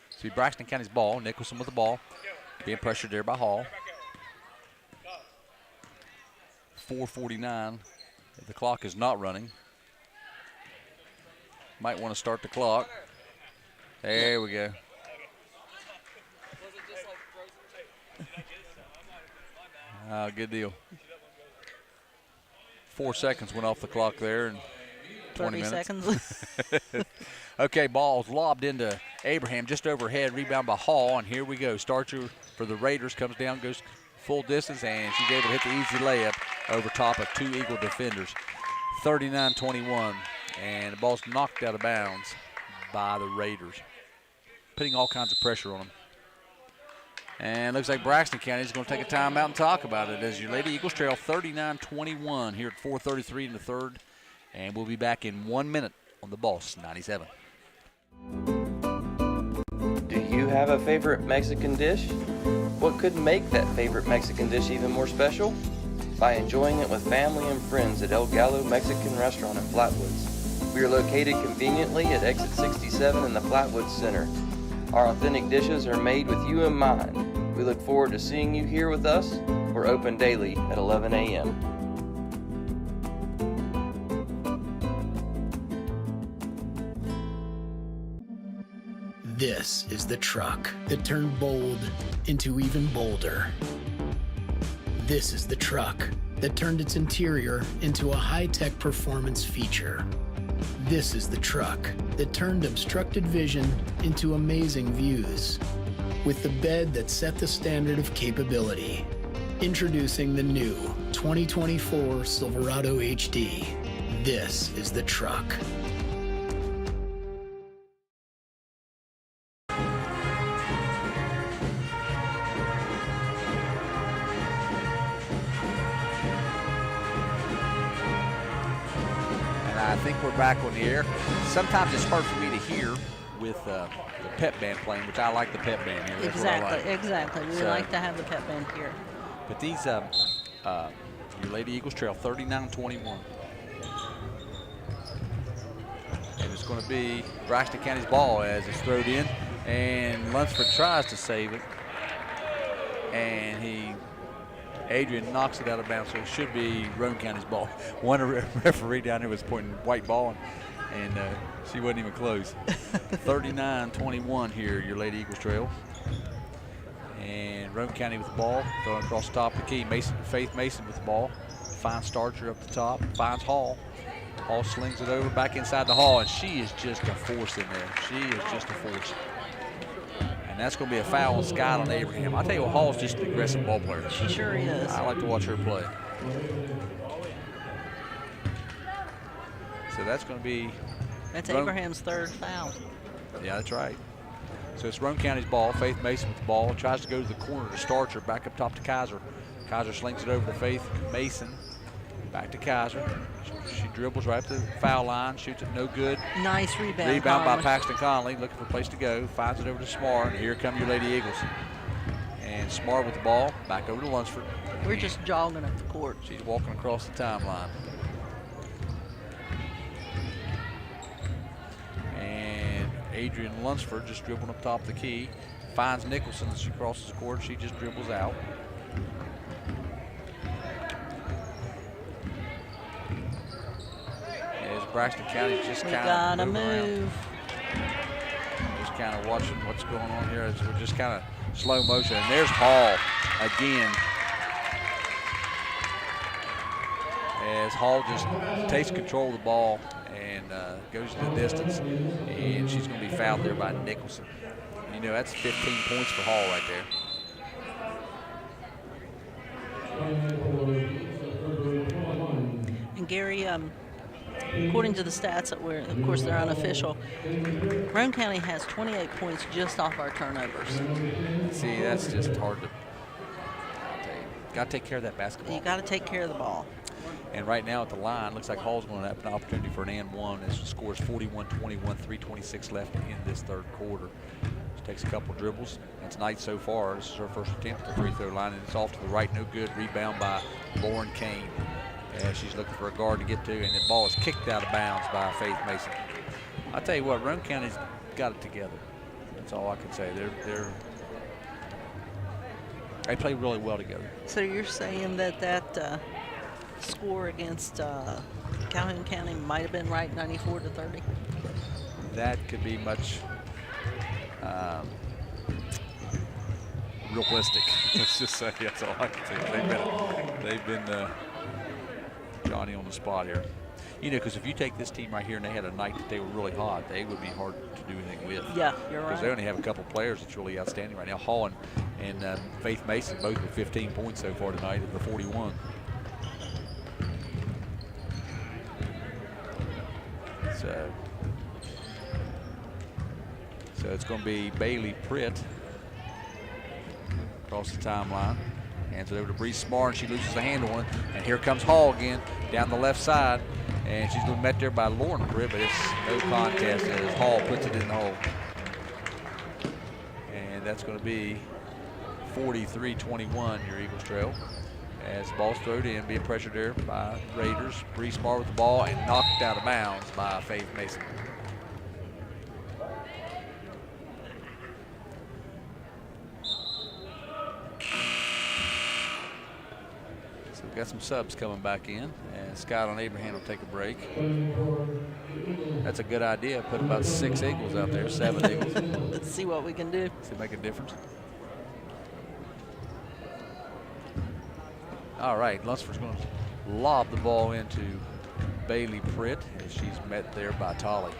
See Braxton County's ball. Nicholson with the ball. Being pressured there by Hall. 4:49. The clock is not running. Might want to start the clock. There we go. Good deal. 4 seconds went off the clock there in 20 minutes. 30 seconds. Okay, ball's lobbed into Abraham just overhead. Rebound by Hall, and here we go. Starcher for the Raiders comes down, goes full distance, and she's able to hit the easy layup over top of two Eagle defenders. 39-21, and the ball's knocked out of bounds by the Raiders, putting all kinds of pressure on them. And looks like Braxton County is going to take a timeout and talk about it as your Lady Eagles trail 39-21 here at 4:33 in the third. And we'll be back in 1 minute on the Boss 97. Do you have a favorite Mexican dish? What could make that favorite Mexican dish even more special? By enjoying it with family and friends at El Gallo Mexican Restaurant in Flatwoods. We are located conveniently at exit 67 in the Flatwoods Center. Our authentic dishes are made with you in mind. We look forward to seeing you here with us. We're open daily at 11 a.m. This is the truck that turned bold into even bolder. This is the truck that turned its interior into a high-tech performance feature. This is the truck that turned obstructed vision into amazing views. With the bed that set the standard of capability. Introducing the new 2024 Silverado HD. This is the truck. I think we're back on the air. Sometimes it's hard for me to hear with the pep band playing, which I like the pep band here. That's Exactly. We like to have the pep band here. But these, your Lady Eagles trail 39-21. And it's going to be Braxton County's ball as it's thrown in. And Lunsford tries to save it. And Adrian knocks it out of bounds, so it should be Roane County's ball. One referee down there was pointing white ball, and she wasn't even close. 39-21 here, your Lady Eagles trail. And Roane County with the ball, throwing across the top of the key. Faith Mason with the ball. Finds Starcher up the top, finds Hall. Hall slings it over back inside the Hall, and she is just a force in there. She is just a force. And that's going to be a foul on Skyline Abraham. I'll tell you what, Hall's just an aggressive ball player. She sure is. I like to watch her play. So that's going to be... That's Abraham's third foul. Yeah, that's right. So it's Roane County's ball. Faith Mason with the ball. Tries to go to the corner to Starcher. Back up top to Kaiser. Kaiser slings it over to Faith Mason. Back to Kaiser. She dribbles right up to the foul line. Shoots it no good. Nice rebound. Rebound by Paxton Conley. Looking for a place to go. Finds it over to Smart. And here come your Lady Eagles. And Smart with the ball. Back over to Lunsford. We're just jogging up the court. She's walking across the timeline. And Adrian Lunsford just dribbling up top of the key. Finds Nicholson as she crosses the court. She just dribbles out. As Braxton County just kind of moving around. Just kind of watching what's going on here as we're just kind of slow motion. And there's Hall again. As Hall just takes control of the ball and goes to the distance. And she's going to be fouled there by Nicholson. You know, that's 15 points for Hall right there. And Gary, according to the stats that of course they're unofficial, Roane County has 28 points just off our turnovers. See, that's just hard to tell you. Got to take care of that basketball. You got to take care of the ball. And right now at the line, looks like Hall's going to have an opportunity for an and one as the score is 41-21, 3:26 left in this third quarter. She takes a couple dribbles. That's nice so far. This is her first attempt at the free throw line, and it's off to the right, no good. Rebound by Lauren Kane. As she's looking for a guard to get to, and the ball is kicked out of bounds by Faith Mason. I tell you what, Roane County's got it together. That's all I can say. They play really well together. So you're saying that score against Calhoun County might have been right, 94-30? That could be much realistic. Let's just say that's all I can say. They've been Johnny on the spot here. You know, because if you take this team right here and they had a night that they were really hot, they would be hard to do anything with. Yeah, you're right. Because they only have a couple players that's really outstanding right now. Hall and Faith Mason both with 15 points so far tonight of the 41. So it's going to be Bailey Pritt across the timeline. Hands it over to Bree Smart, and she loses the handle on it. And here comes Hall again down the left side. And she's going to be met there by Lauren Pritt, but it's no contest as Hall puts it in the hole. And that's going to be 43-21, your Eagles trail. As the ball's thrown in, being pressured there by Raiders. Bree Smart with the ball and knocked out of bounds by Faith Mason. So we've got some subs coming back in, and Scott and Abraham will take a break. That's a good idea. Put about 6 Eagles out there, 7 Eagles. Let's see what we can do. See if make a difference. All right, Lunsford's going to lob the ball into Bailey Pritt as she's met there by Tolly.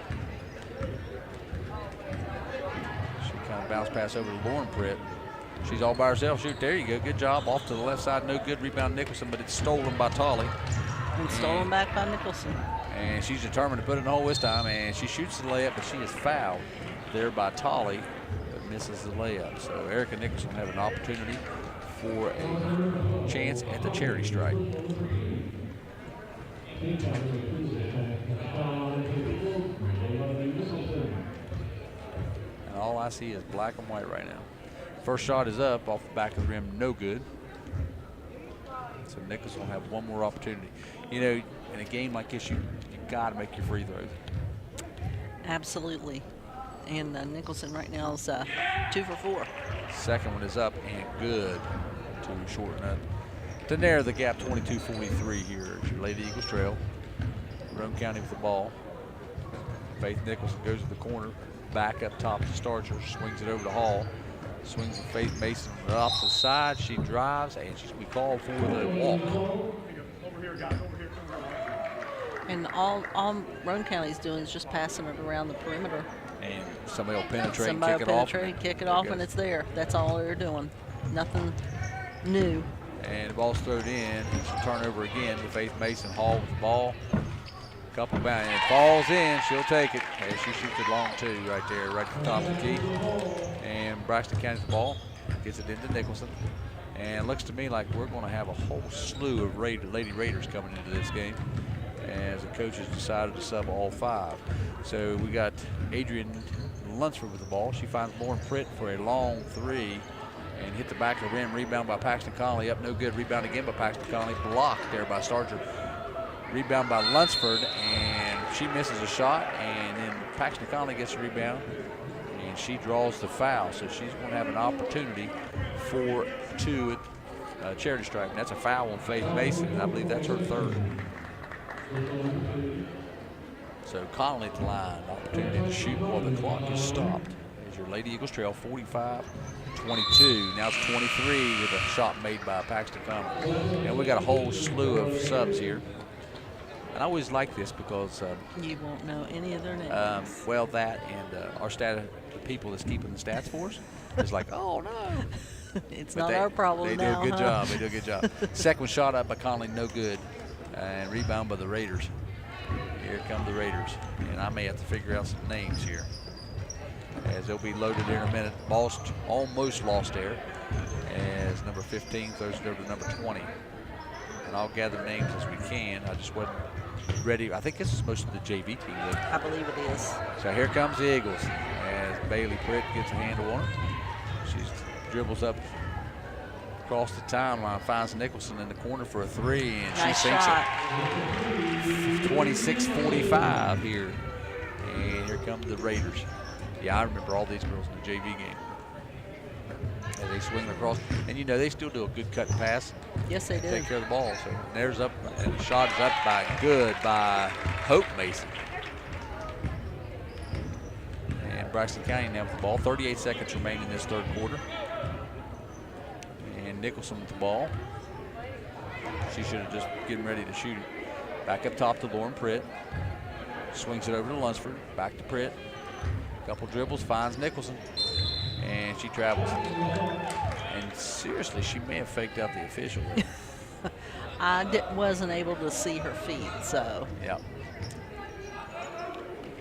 She kind of bounced pass over to Lauren Pritt. She's all by herself. Shoot, there you go. Good job. Off to the left side. No good. Rebound Nicholson, but it's stolen by Tolly. And stolen back by Nicholson. And she's determined to put it in the hole this time, and she shoots the layup, but she is fouled there by Tolly, but misses the layup. So Erica Nicholson will have an opportunity for a chance at the charity stripe. And all I see is black and white right now. First shot is up off the back of the rim, no good. So Nicholson will have one more opportunity. You know, in a game like this, you got to make your free throws. Absolutely. And Nicholson right now is 2 for 4. Second one is up and good to shorten up. To narrow the gap, 22-43 here at your Lady Eagles Trail. Roane County with the ball. Faith Nicholson goes to the corner, back up top to Starcher, swings it over to Hall. Swings to Faith Mason on the opposite side. She drives, and she's be called for the walk. And all Roane County's doing is just passing it around the perimeter. And somebody will penetrate, somebody kick will it off. Kick it off, and it's there. That's all they're doing. Nothing new. And the ball's thrown in. It's a turnover again to Faith Mason. Hall with the ball. Couple bounds, and it falls in. She'll take it. And she shoots it long too, right there, right at the top of the key. And Braxton County's the ball, gets it into Nicholson. And it looks to me like we're going to have a whole slew of Lady Raiders coming into this game, as the coaches decided to sub all 5. So we got Adrian Lunsford with the ball. She finds Lauren Pritt for a long 3 and hit the back of the rim. Rebound by Paxton Connolly, up no good. Rebound again by Paxton Connolly, blocked there by Starcher. Rebound by Lunsford, and she misses a shot, and then Paxton Connolly gets a rebound, and she draws the foul. So she's going to have an opportunity for 2 at charity stripe. And that's a foul on Faith Mason, and I believe that's her 3rd. So Connolly at the line, opportunity to shoot while the clock is stopped. As your Lady Eagles trail 45-22. Now it's 23 with a shot made by Paxton Connolly. And we got a whole slew of subs here. And I always like this because you won't know any of their names. Well, that and our the people that's keeping the stats for us is like, oh no, it's not our problem. They now, do a good job. They do a good job. Second shot up by Connolly, no good, and rebound by the Raiders. Here come the Raiders, and I may have to figure out some names here, as they'll be loaded here in a minute. Ball's almost lost there, as number 15 throws it over to number 20. And I'll gather names as we can. I just wasn't ready. I think this is most of the JV team. I believe it is. So here comes the Eagles as Bailey Pritt gets a handle on her. She dribbles up across the timeline, finds Nicholson in the corner for a 3, and nice she sinks shot. it. 26-45 here. And here come the Raiders. Yeah, I remember all these girls in the JV game. As they swing across, and you know they still do a good cut and pass. Yes, they do. Take care of the ball. So there's up, and the shot is up by Hope Mason. And Braxton County now with the ball. 38 seconds remain in this 3rd quarter. And Nicholson with the ball. She should have just getting ready to shoot it. Back up top to Lauren Pritt. Swings it over to Lunsford. Back to Pritt. Couple dribbles, finds Nicholson. And she travels. And seriously, she may have faked out the official. I wasn't able to see her feet, so. Yeah.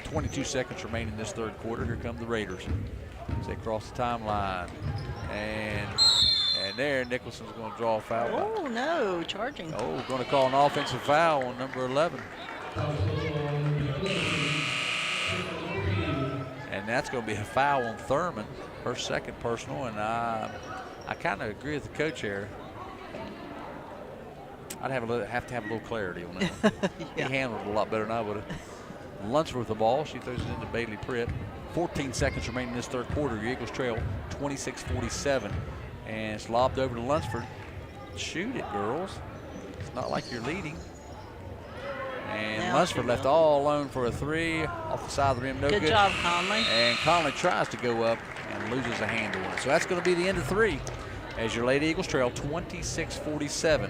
22 seconds remain in this 3rd quarter. Here come the Raiders. As they cross the timeline. And there, Nicholson's going to draw a foul. Oh, no, charging. Oh, we're going to call an offensive foul on number 11. And that's going to be a foul on Thurman, her 2nd personal, and I kind of agree with the coach here. I'd have to have a little clarity on that one. Yeah. He handled it a lot better than I would have. Lunsford with the ball. She throws it into Bailey Pritt. 14 seconds remaining in this third quarter. Your Eagles trail 26-47. And it's lobbed over to Lunsford. Shoot it, girls. It's not like you're leading. And Lunsford left all alone for a three off the side of the rim. No good. Good job, Conley. And Conley tries to go up and loses a handle on it. So that's going to be the end of three as your Lady Eagles trail 26-47.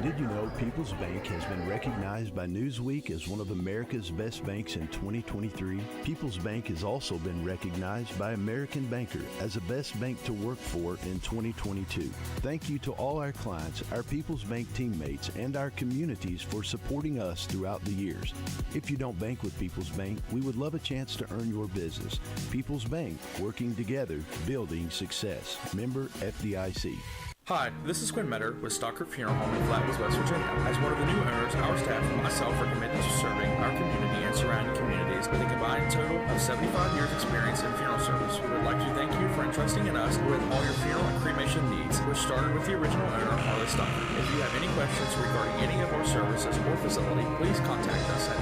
Did you know People's Bank has been recognized by Newsweek as one of America's best banks in 2023? People's Bank has also been recognized by American Banker as the best bank to work for in 2022. Thank you to all our clients, our People's Bank teammates, and our communities for supporting us throughout the years. If you don't bank with People's Bank, we would love a chance to earn your business. People's Bank, working together, building success. Member FDIC. Hi, this is Quinn Metter with Stockert Funeral Home in Flatwoods, West Virginia. As one of the new owners, our staff and myself are committed to serving our community and surrounding communities with a combined total of 75 years experience in funeral service. We would like to thank you for entrusting in us with all your funeral and cremation needs, which started with the original owner, Harley Stockert. If you have any questions regarding any of our services or facility, please contact us at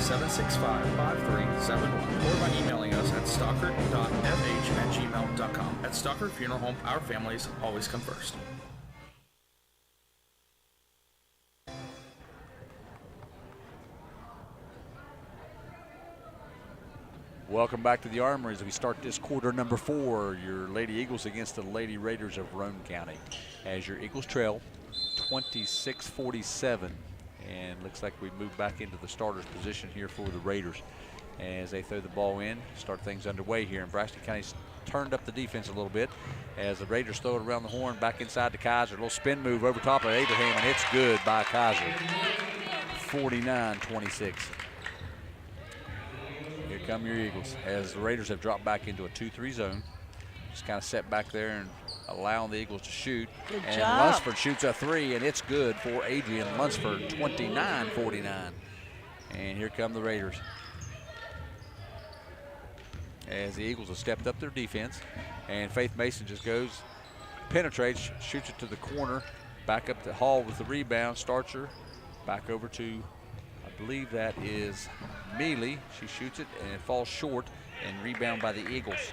304-765-5371 or by emailing us at stockert.fh@gmail.com. At Stockert Funeral Home, our families always come first. Welcome back to the Armory as we start this quarter number 4. Your Lady Eagles against the Lady Raiders of Roane County. As your Eagles trail 26-47. And looks like we move back into the starter's position here for the Raiders as they throw the ball in, start things underway here. And Braxton County's turned up the defense a little bit as the Raiders throw it around the horn back inside to Kaiser. A little spin move over top of Abraham, and it's good by Kaiser. 49-26. Here come your Eagles as the Raiders have dropped back into a 2-3 zone. Just kind of set back there and allowing the Eagles to shoot. Good and job. Lunsford shoots a three, and it's good for Adrian Lunsford, 29-49. And here come the Raiders as the Eagles have stepped up their defense. And Faith Mason just goes, penetrates, shoots it to the corner, back up to Hall with the rebound. Starcher back over to, I believe that is Mealy. She shoots it and it falls short, and rebound by the Eagles.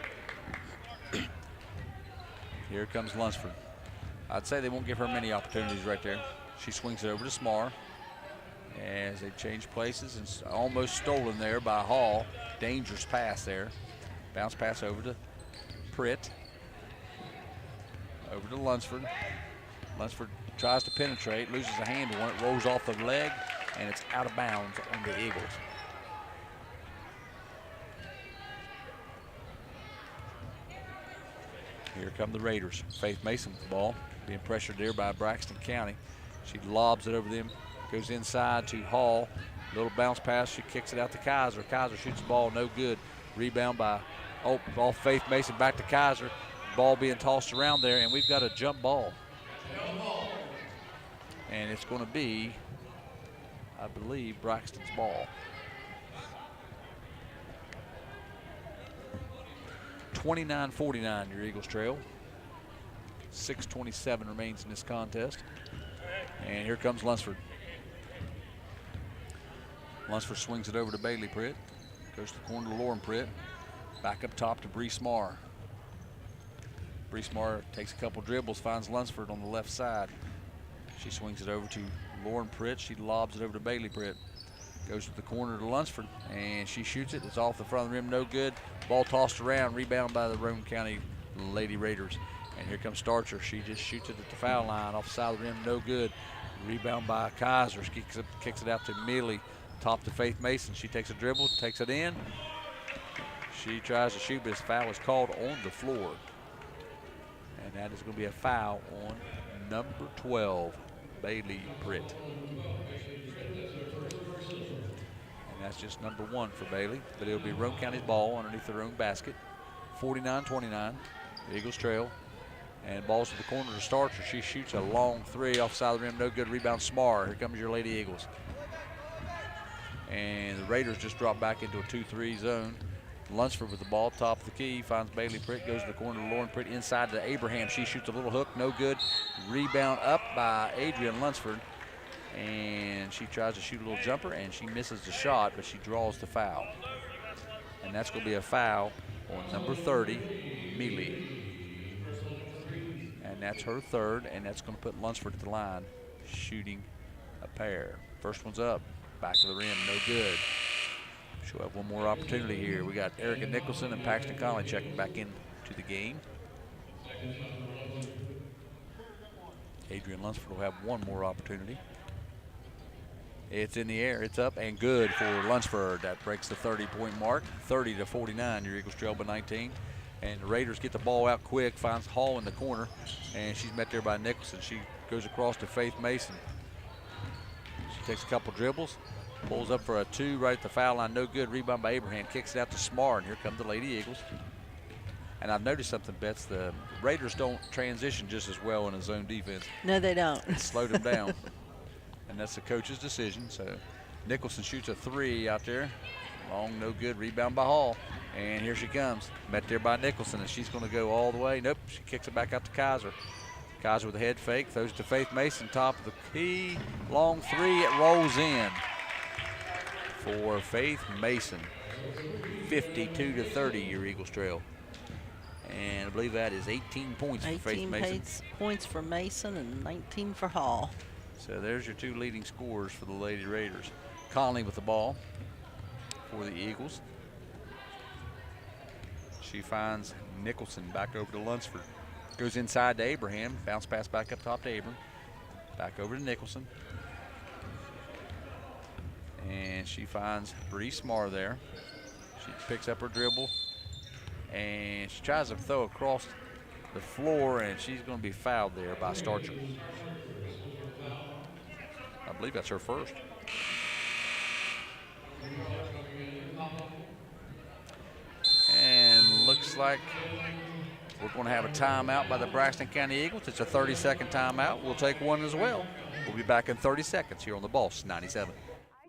Here comes Lunsford. I'd say they won't give her many opportunities right there. She swings it over to Smar as they change places, and almost stolen there by Hall. Dangerous pass there. Bounce pass over to Pritt. Over to Lunsford. Lunsford tries to penetrate, loses a handle on it, rolls off the leg, and it's out of bounds on the Eagles. Here come the Raiders. Faith Mason with the ball, being pressured there by Braxton County. She lobs it over them, goes inside to Hall. Little bounce pass, she kicks it out to Kaiser. Kaiser shoots the ball, no good. Rebound by off Faith Mason, back to Kaiser. Ball being tossed around there, and we've got a jump ball. And it's going to be, I believe, Braxton's ball. 29-49, your Eagles trail. 6:27 remains in this contest. And here comes Lunsford. Lunsford swings it over to Bailey Pritt. Goes to the corner to Lauren Pritt. Back up top to Bree Smar. Bree Smar takes a couple dribbles, finds Lunsford on the left side. She swings it over to Lauren Pritt. She lobs it over to Bailey Pritt. Goes to the corner to Lunsford, and she shoots it. It's off the front of the rim, no good. Ball tossed around, rebound by the Roane County Lady Raiders. And here comes Starcher. She just shoots it at the foul line, off the side of the rim, no good. Rebound by Kaiser. Kicks it out to Mealy. Top to Faith Mason. She takes a dribble, takes it in. She tries to shoot, but his foul is called on the floor. And that is going to be a foul on number 12, Bailey Pritt. And that's just number 1 for Bailey, but it'll be Roane County's ball underneath their own basket. 49-29, the Eagles trail. And balls to the corner to Starcher. She shoots a long three off the side of the rim, no good. Rebound Smar. Here comes your Lady Eagles. And the Raiders just drop back into a 2-3 zone. Lunsford with the ball, top of the key, finds Bailey Pritt, goes to the corner to Lauren Pritt, inside to Abraham. She shoots a little hook, no good. Rebound up by Adrian Lunsford, and she tries to shoot a little jumper, and she misses the shot, but she draws the foul. And that's going to be a foul on number 30, Mealy. And that's her third, and that's going to put Lunsford at the line, shooting a pair. First one's up, back to the rim, no good. She'll have one more opportunity here. We got Erica Nicholson and Paxton Conley checking back into the game. Adrian Lunsford will have one more opportunity. It's in the air, it's up and good for Lunsford. That breaks the 30-point mark, 30-49. Your Eagles trail by 19. And the Raiders get the ball out quick, finds Hall in the corner, and she's met there by Nicholson. She goes across to Faith Mason. She takes a couple dribbles, pulls up for a 2 right at the foul line, no good. Rebound by Abraham, kicks it out to Smart, and here come the Lady Eagles. And I've noticed something, Bets, the Raiders don't transition just as well in a zone defense. No, they don't. It slowed them down. And that's the coach's decision. So Nicholson shoots a 3 out there. Long, no good. Rebound by Hall. And here she comes. Met there by Nicholson, and she's going to go all the way. Nope, she kicks it back out to Kaiser. Kaiser with a head fake, throws it to Faith Mason, top of the key. Long 3, it rolls in for Faith Mason. 52-30, your Eagles trail. And I believe that is 18 points for Faith Mason. 18 points for Mason and 19 for Hall. So there's your 2 leading scorers for the Lady Raiders. Conley with the ball for the Eagles. She finds Nicholson back over to Lunsford. Goes inside to Abraham. Bounce pass back up top to Abram. Back over to Nicholson. And she finds Bree Smar there. She picks up her dribble. And she tries to throw across the floor, and she's going to be fouled there by Starcher. I believe that's her first. And looks like we're going to have a timeout by the Braxton County Eagles. It's a 30-second timeout. We'll take one as well. We'll be back in 30 seconds here on the Boss 97.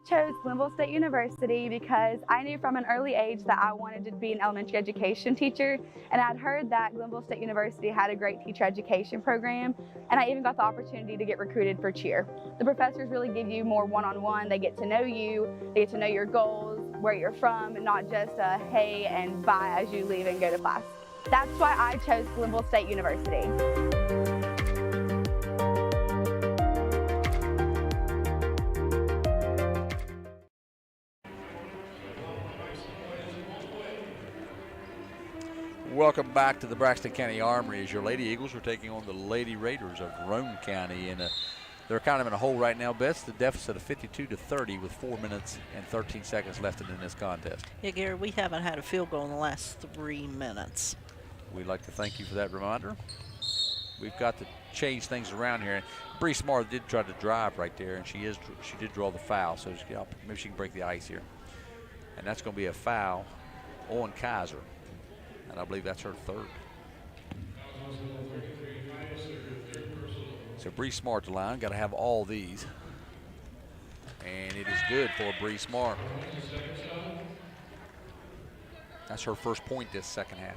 I chose Glenville State University because I knew from an early age that I wanted to be an elementary education teacher, and I'd heard that Glenville State University had a great teacher education program, and I even got the opportunity to get recruited for cheer. The professors really give you more one-on-one. They get to know you, they get to know your goals, where you're from, and not just a hey and bye as you leave and go to class. That's why I chose Glenville State University. Welcome back to the Braxton County Armory as your Lady Eagles are taking on the Lady Raiders of Roane County. And they're kind of in a hole right now, Bets. The deficit of 52-30 with 4 minutes and 13 seconds left in this contest. Yeah, Gary, we haven't had a field goal in the last 3 minutes. We'd like to thank you for that reminder. We've got to change things around here. Bree Smart did try to drive right there, and she did draw the foul, so maybe she can break the ice here. And that's going to be a foul on Kaiser. And I believe that's her third. So Bree Smart to line, got to have all these. And it is good for Bree Smart. That's her first point this second half.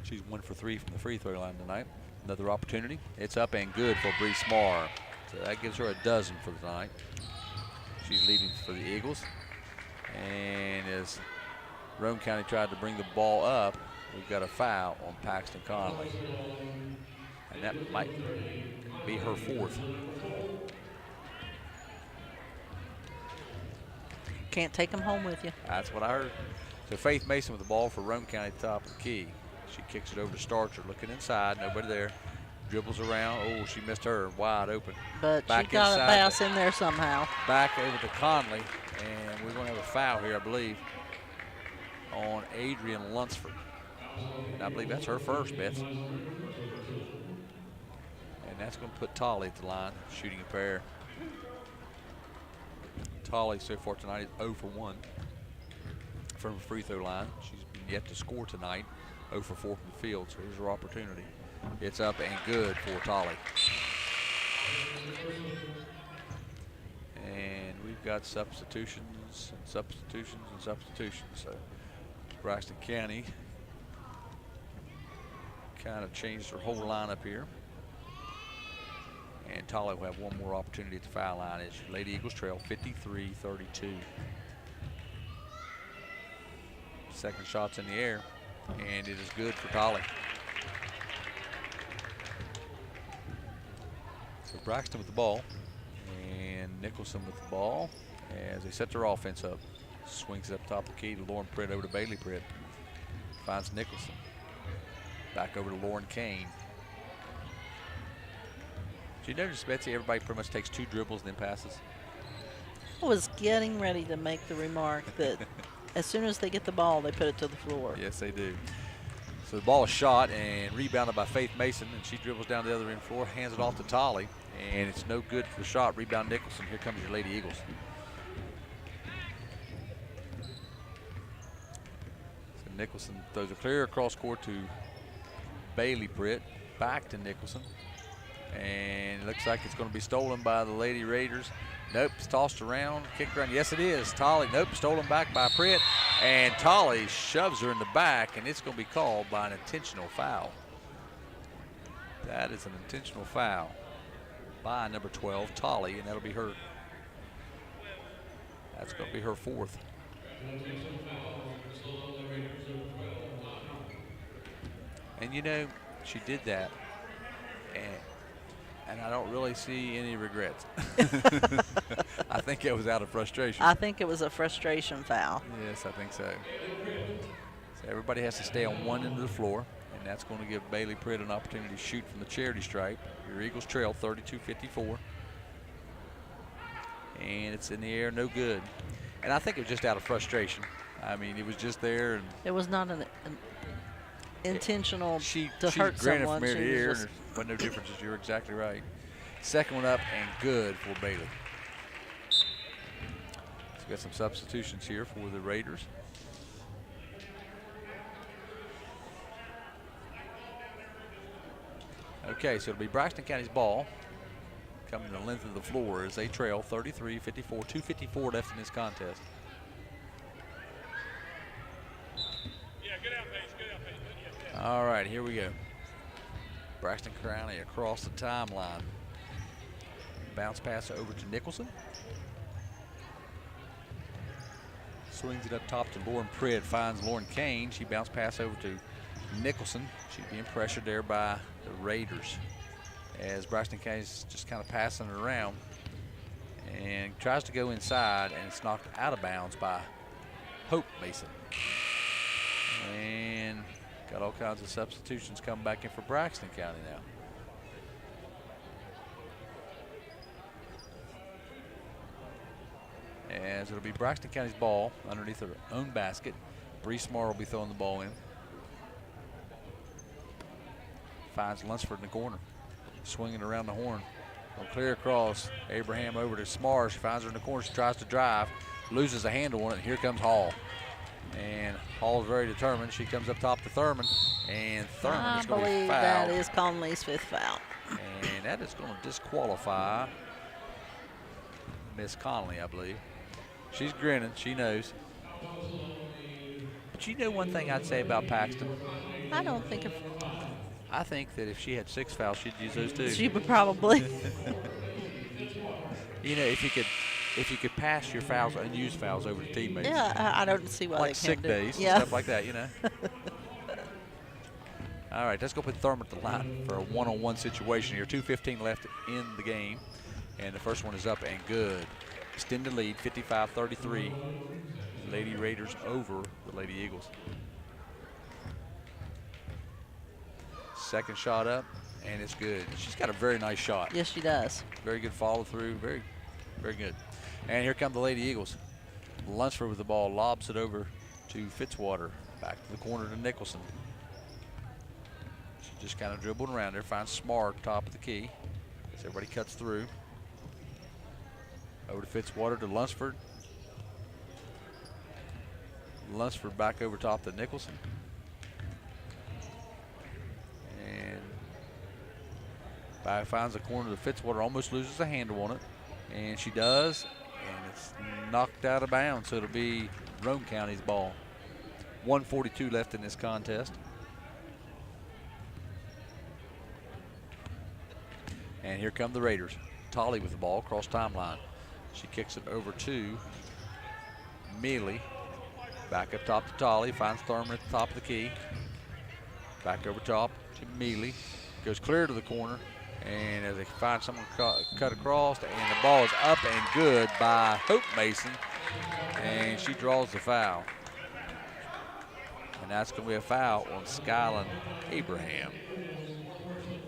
She's 1 for 3 from the free throw line tonight. Another opportunity. It's up and good for Bree Smart. So that gives her a dozen for the night. She's leading for the Eagles. And as Roane County tried to bring the ball up, we've got a foul on Paxton Conley. And that might be her fourth. Can't take them home with you. That's what I heard. So Faith Mason with the ball for Roane County, top of the key. She kicks it over to Starcher, looking inside, nobody there. Dribbles around. Oh, she missed her, wide open. But back she got a pass in there somehow. Back over to Conley, and we're going to have a foul here, I believe, on Adrian Lunsford. And I believe that's her first, Bets. And that's going to put Tolly at the line, shooting a pair. Tolly so far tonight is 0 for 1 from the free throw line. She's yet to score tonight, 0 for 4 from the field, so here's her opportunity. It's up and good for Tolly. And we've got substitutions substitutions and substitutions and substitutions. So Braxton County kind of changed their whole lineup here. And Tolley will have one more opportunity at the foul line as Lady Eagles trail 53-32. Second shot's in the air, and it is good for Tolley. So Braxton with the ball, and Nicholson with the ball as they set their offense up. Swings it up top of the key to Lauren Pritt over to Bailey Pritt. Finds Nicholson. Back over to Lauren Kane. Did you notice, Betsy, everybody pretty much takes 2 dribbles and then passes? I was getting ready to make the remark that as soon as they get the ball, they put it to the floor. Yes, they do. So the ball is shot and rebounded by Faith Mason, and she dribbles down the other end floor, hands it off to Tolley, and it's no good for the shot. Rebound Nicholson. Here comes your Lady Eagles. So Nicholson throws a clear across court to Bailey Britt, back to Nicholson. And it looks like it's going to be stolen by the Lady Raiders. Nope, it's tossed around, kicked around. Yes, it is. Tolley, nope, stolen back by Pritt. And Tolley shoves her in the back, and it's going to be called by an intentional foul. That is an intentional foul by number 12, Tolley, and that'll be her. That's going to be her 4th. And you know, she did that, and I don't really see any regrets. I think it was out of frustration. I think it was a frustration foul. Yes, I think so. So everybody has to stay on one end of the floor, and that's going to give Bailey Pritt an opportunity to shoot from the charity stripe. Your Eagles trail 32-54. And it's in the air, no good. And I think it was just out of frustration. I mean, it was just there. And it was not an intentional she hurt granted someone. From ear to ear, and there wasn't no differences. You're exactly right. Second one up and good for Bailey. So we got some substitutions here for the Raiders. Okay, so it'll be Braxton County's ball coming the length of the floor as they trail 33-54, 2:54 left in this contest. All right, here we go. Braxton County across the timeline. Bounce pass over to Nicholson. Swings it up top to Lauren Pritt, finds Lauren Kane. She bounce pass over to Nicholson. She's being pressured there by the Raiders as Braxton County's just kind of passing it around and tries to go inside, and it's knocked out of bounds by Hope Mason. And got all kinds of substitutions coming back in for Braxton County now. As it'll be Braxton County's ball underneath their own basket. Bree Smart will be throwing the ball in. Finds Lunsford in the corner. Swinging around the horn. Clear across. Abraham over to Smart. She finds her in the corner. She tries to drive. Loses a handle on it. Here comes Hall. And Hall's very determined. She comes up top to Thurman. And Thurman is going to be fouled. I believe that is Conley's 5th foul. And that is going to disqualify Miss Conley, I believe. She's grinning. She knows. But you know one thing I'd say about Paxton? I don't think of. I think that if she had 6 fouls, she'd use those too. She would probably. You know, if you could pass your fouls, unused fouls over to teammates. Yeah, I don't see why like they can't sick do days, it. Yeah. stuff like that, you know. All right, let's go put Thurman at the line for a one-on-one situation here. 2:15 left in the game, and the first one is up and good. Extend the lead, 55-33. Lady Raiders over the Lady Eagles. Second shot up, and it's good. She's got a very nice shot. Yes, she does. Very good follow through. Very, very good. And here come the Lady Eagles. Lunsford with the ball, lobs it over to Fitzwater. Back to the corner to Nicholson. She just kind of dribbled around there. Finds Smart, top of the key. As everybody cuts through. Over to Fitzwater to Lunsford. Lunsford back over top to Nicholson. And finds the corner to Fitzwater, almost loses a handle on it. And she does. And It's knocked out of bounds, so it'll be Roane County's ball. 1:42 left in this contest. And here come the Raiders. Tolley with the ball, cross timeline. She kicks it over to Mealy. Back up top to Tolley, finds Thurman at the top of the key. Back over top to Mealy. Goes clear to the corner. And as they find someone cut across, and the ball is up and good by Hope Mason. And she draws the foul. And that's going to be a foul on Skyland Abraham.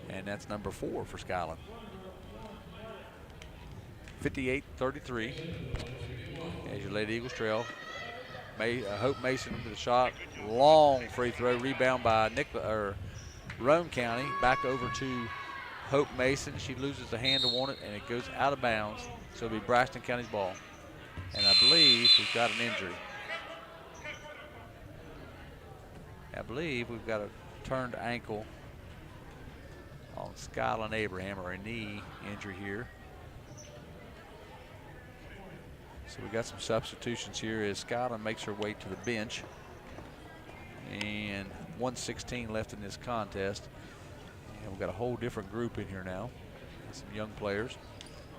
And that's number 4 for Skyland. 58-33. As your Lady Eagles trail. Hope Mason with a shot. Long free throw. Rebound by Roane County. Back over to Hope Mason. She loses the handle on it, and it goes out of bounds. So it'll be Braxton County's ball. And I believe we've got an injury. I believe we've got a turned ankle on Skyland Abraham, or a knee injury here. So we got some substitutions here as Skyland makes her way to the bench. And 1:16 left in this contest. And we've got a whole different group in here now. Some young players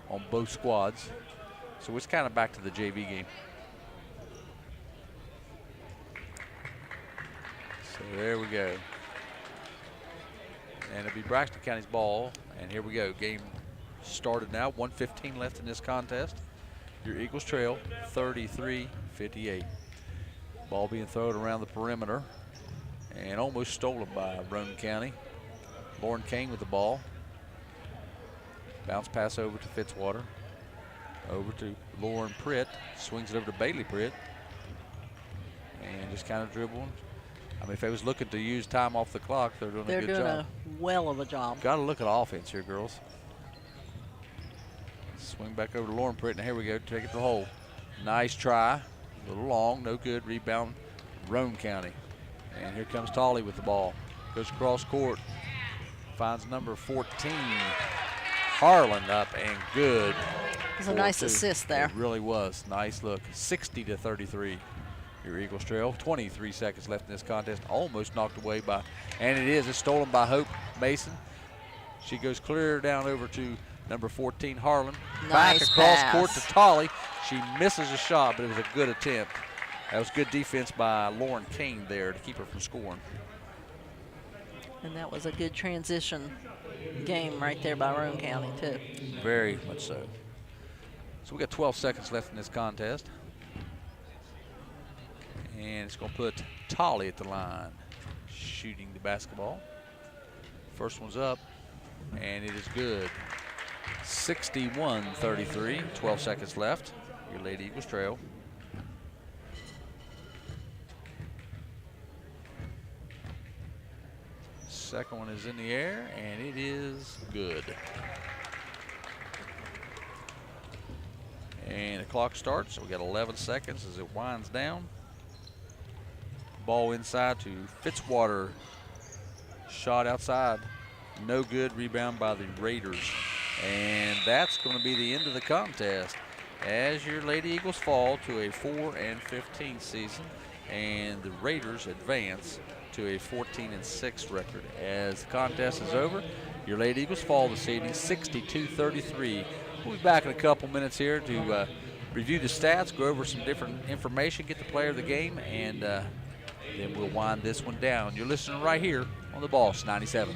on both squads. So it's kind of back to the JV game. So there we go. And it'll be Braxton County's ball. And here we go. Game started now. 1:15 left in this contest. Your Eagles trail 33-58. Ball being thrown around the perimeter and almost stolen by Roane County. Lauren Kane with the ball. Bounce pass over to Fitzwater. Over to Lauren Pritt. Swings it over to Bailey Pritt. And just kind of dribbling. I mean, if they was looking to use time off the clock, they're doing a good job. They're doing a well of a job. Got to look at offense here, girls. Swing back over to Lauren Pritt, and here we go. Take it to the hole. Nice try. A little long, no good. Rebound, Roane County. And here comes Tolley with the ball. Goes across court. Finds number 14, Harlan, up and good. It was a nice assist there. It really was. Nice look. 60-33. Your Eagles trail. 23 seconds left in this contest. Almost knocked away by, and it is. It's stolen by Hope Mason. She goes clear down over to number 14, Harlan. Nice Back across pass. court to Tolley. She misses a shot, but it was a good attempt. That was good defense by Lauren Kane there to keep her from scoring. And that was a good transition game right there by Roane County, too. Very much so. So we got 12 seconds left in this contest. And it's going to put Tolley at the line, shooting the basketball. First one's up, and it is good. 61-33, 12 seconds left. Your Lady Eagles trail. Second one is in the air, and it is good. And the clock starts, so we got 11 seconds as it winds down. Ball inside to Fitzwater. Shot outside. No good. Rebound by the Raiders. And that's going to be the end of the contest as your Lady Eagles fall to a 4-15 season and the Raiders advance to a 14-6 record. As the contest is over, your Lady Eagles fall this evening 62-33. We'll be back in a couple minutes here to review the stats, go over some different information, get the player of the game, and then we'll wind this one down. You're listening right here on The Boss 97.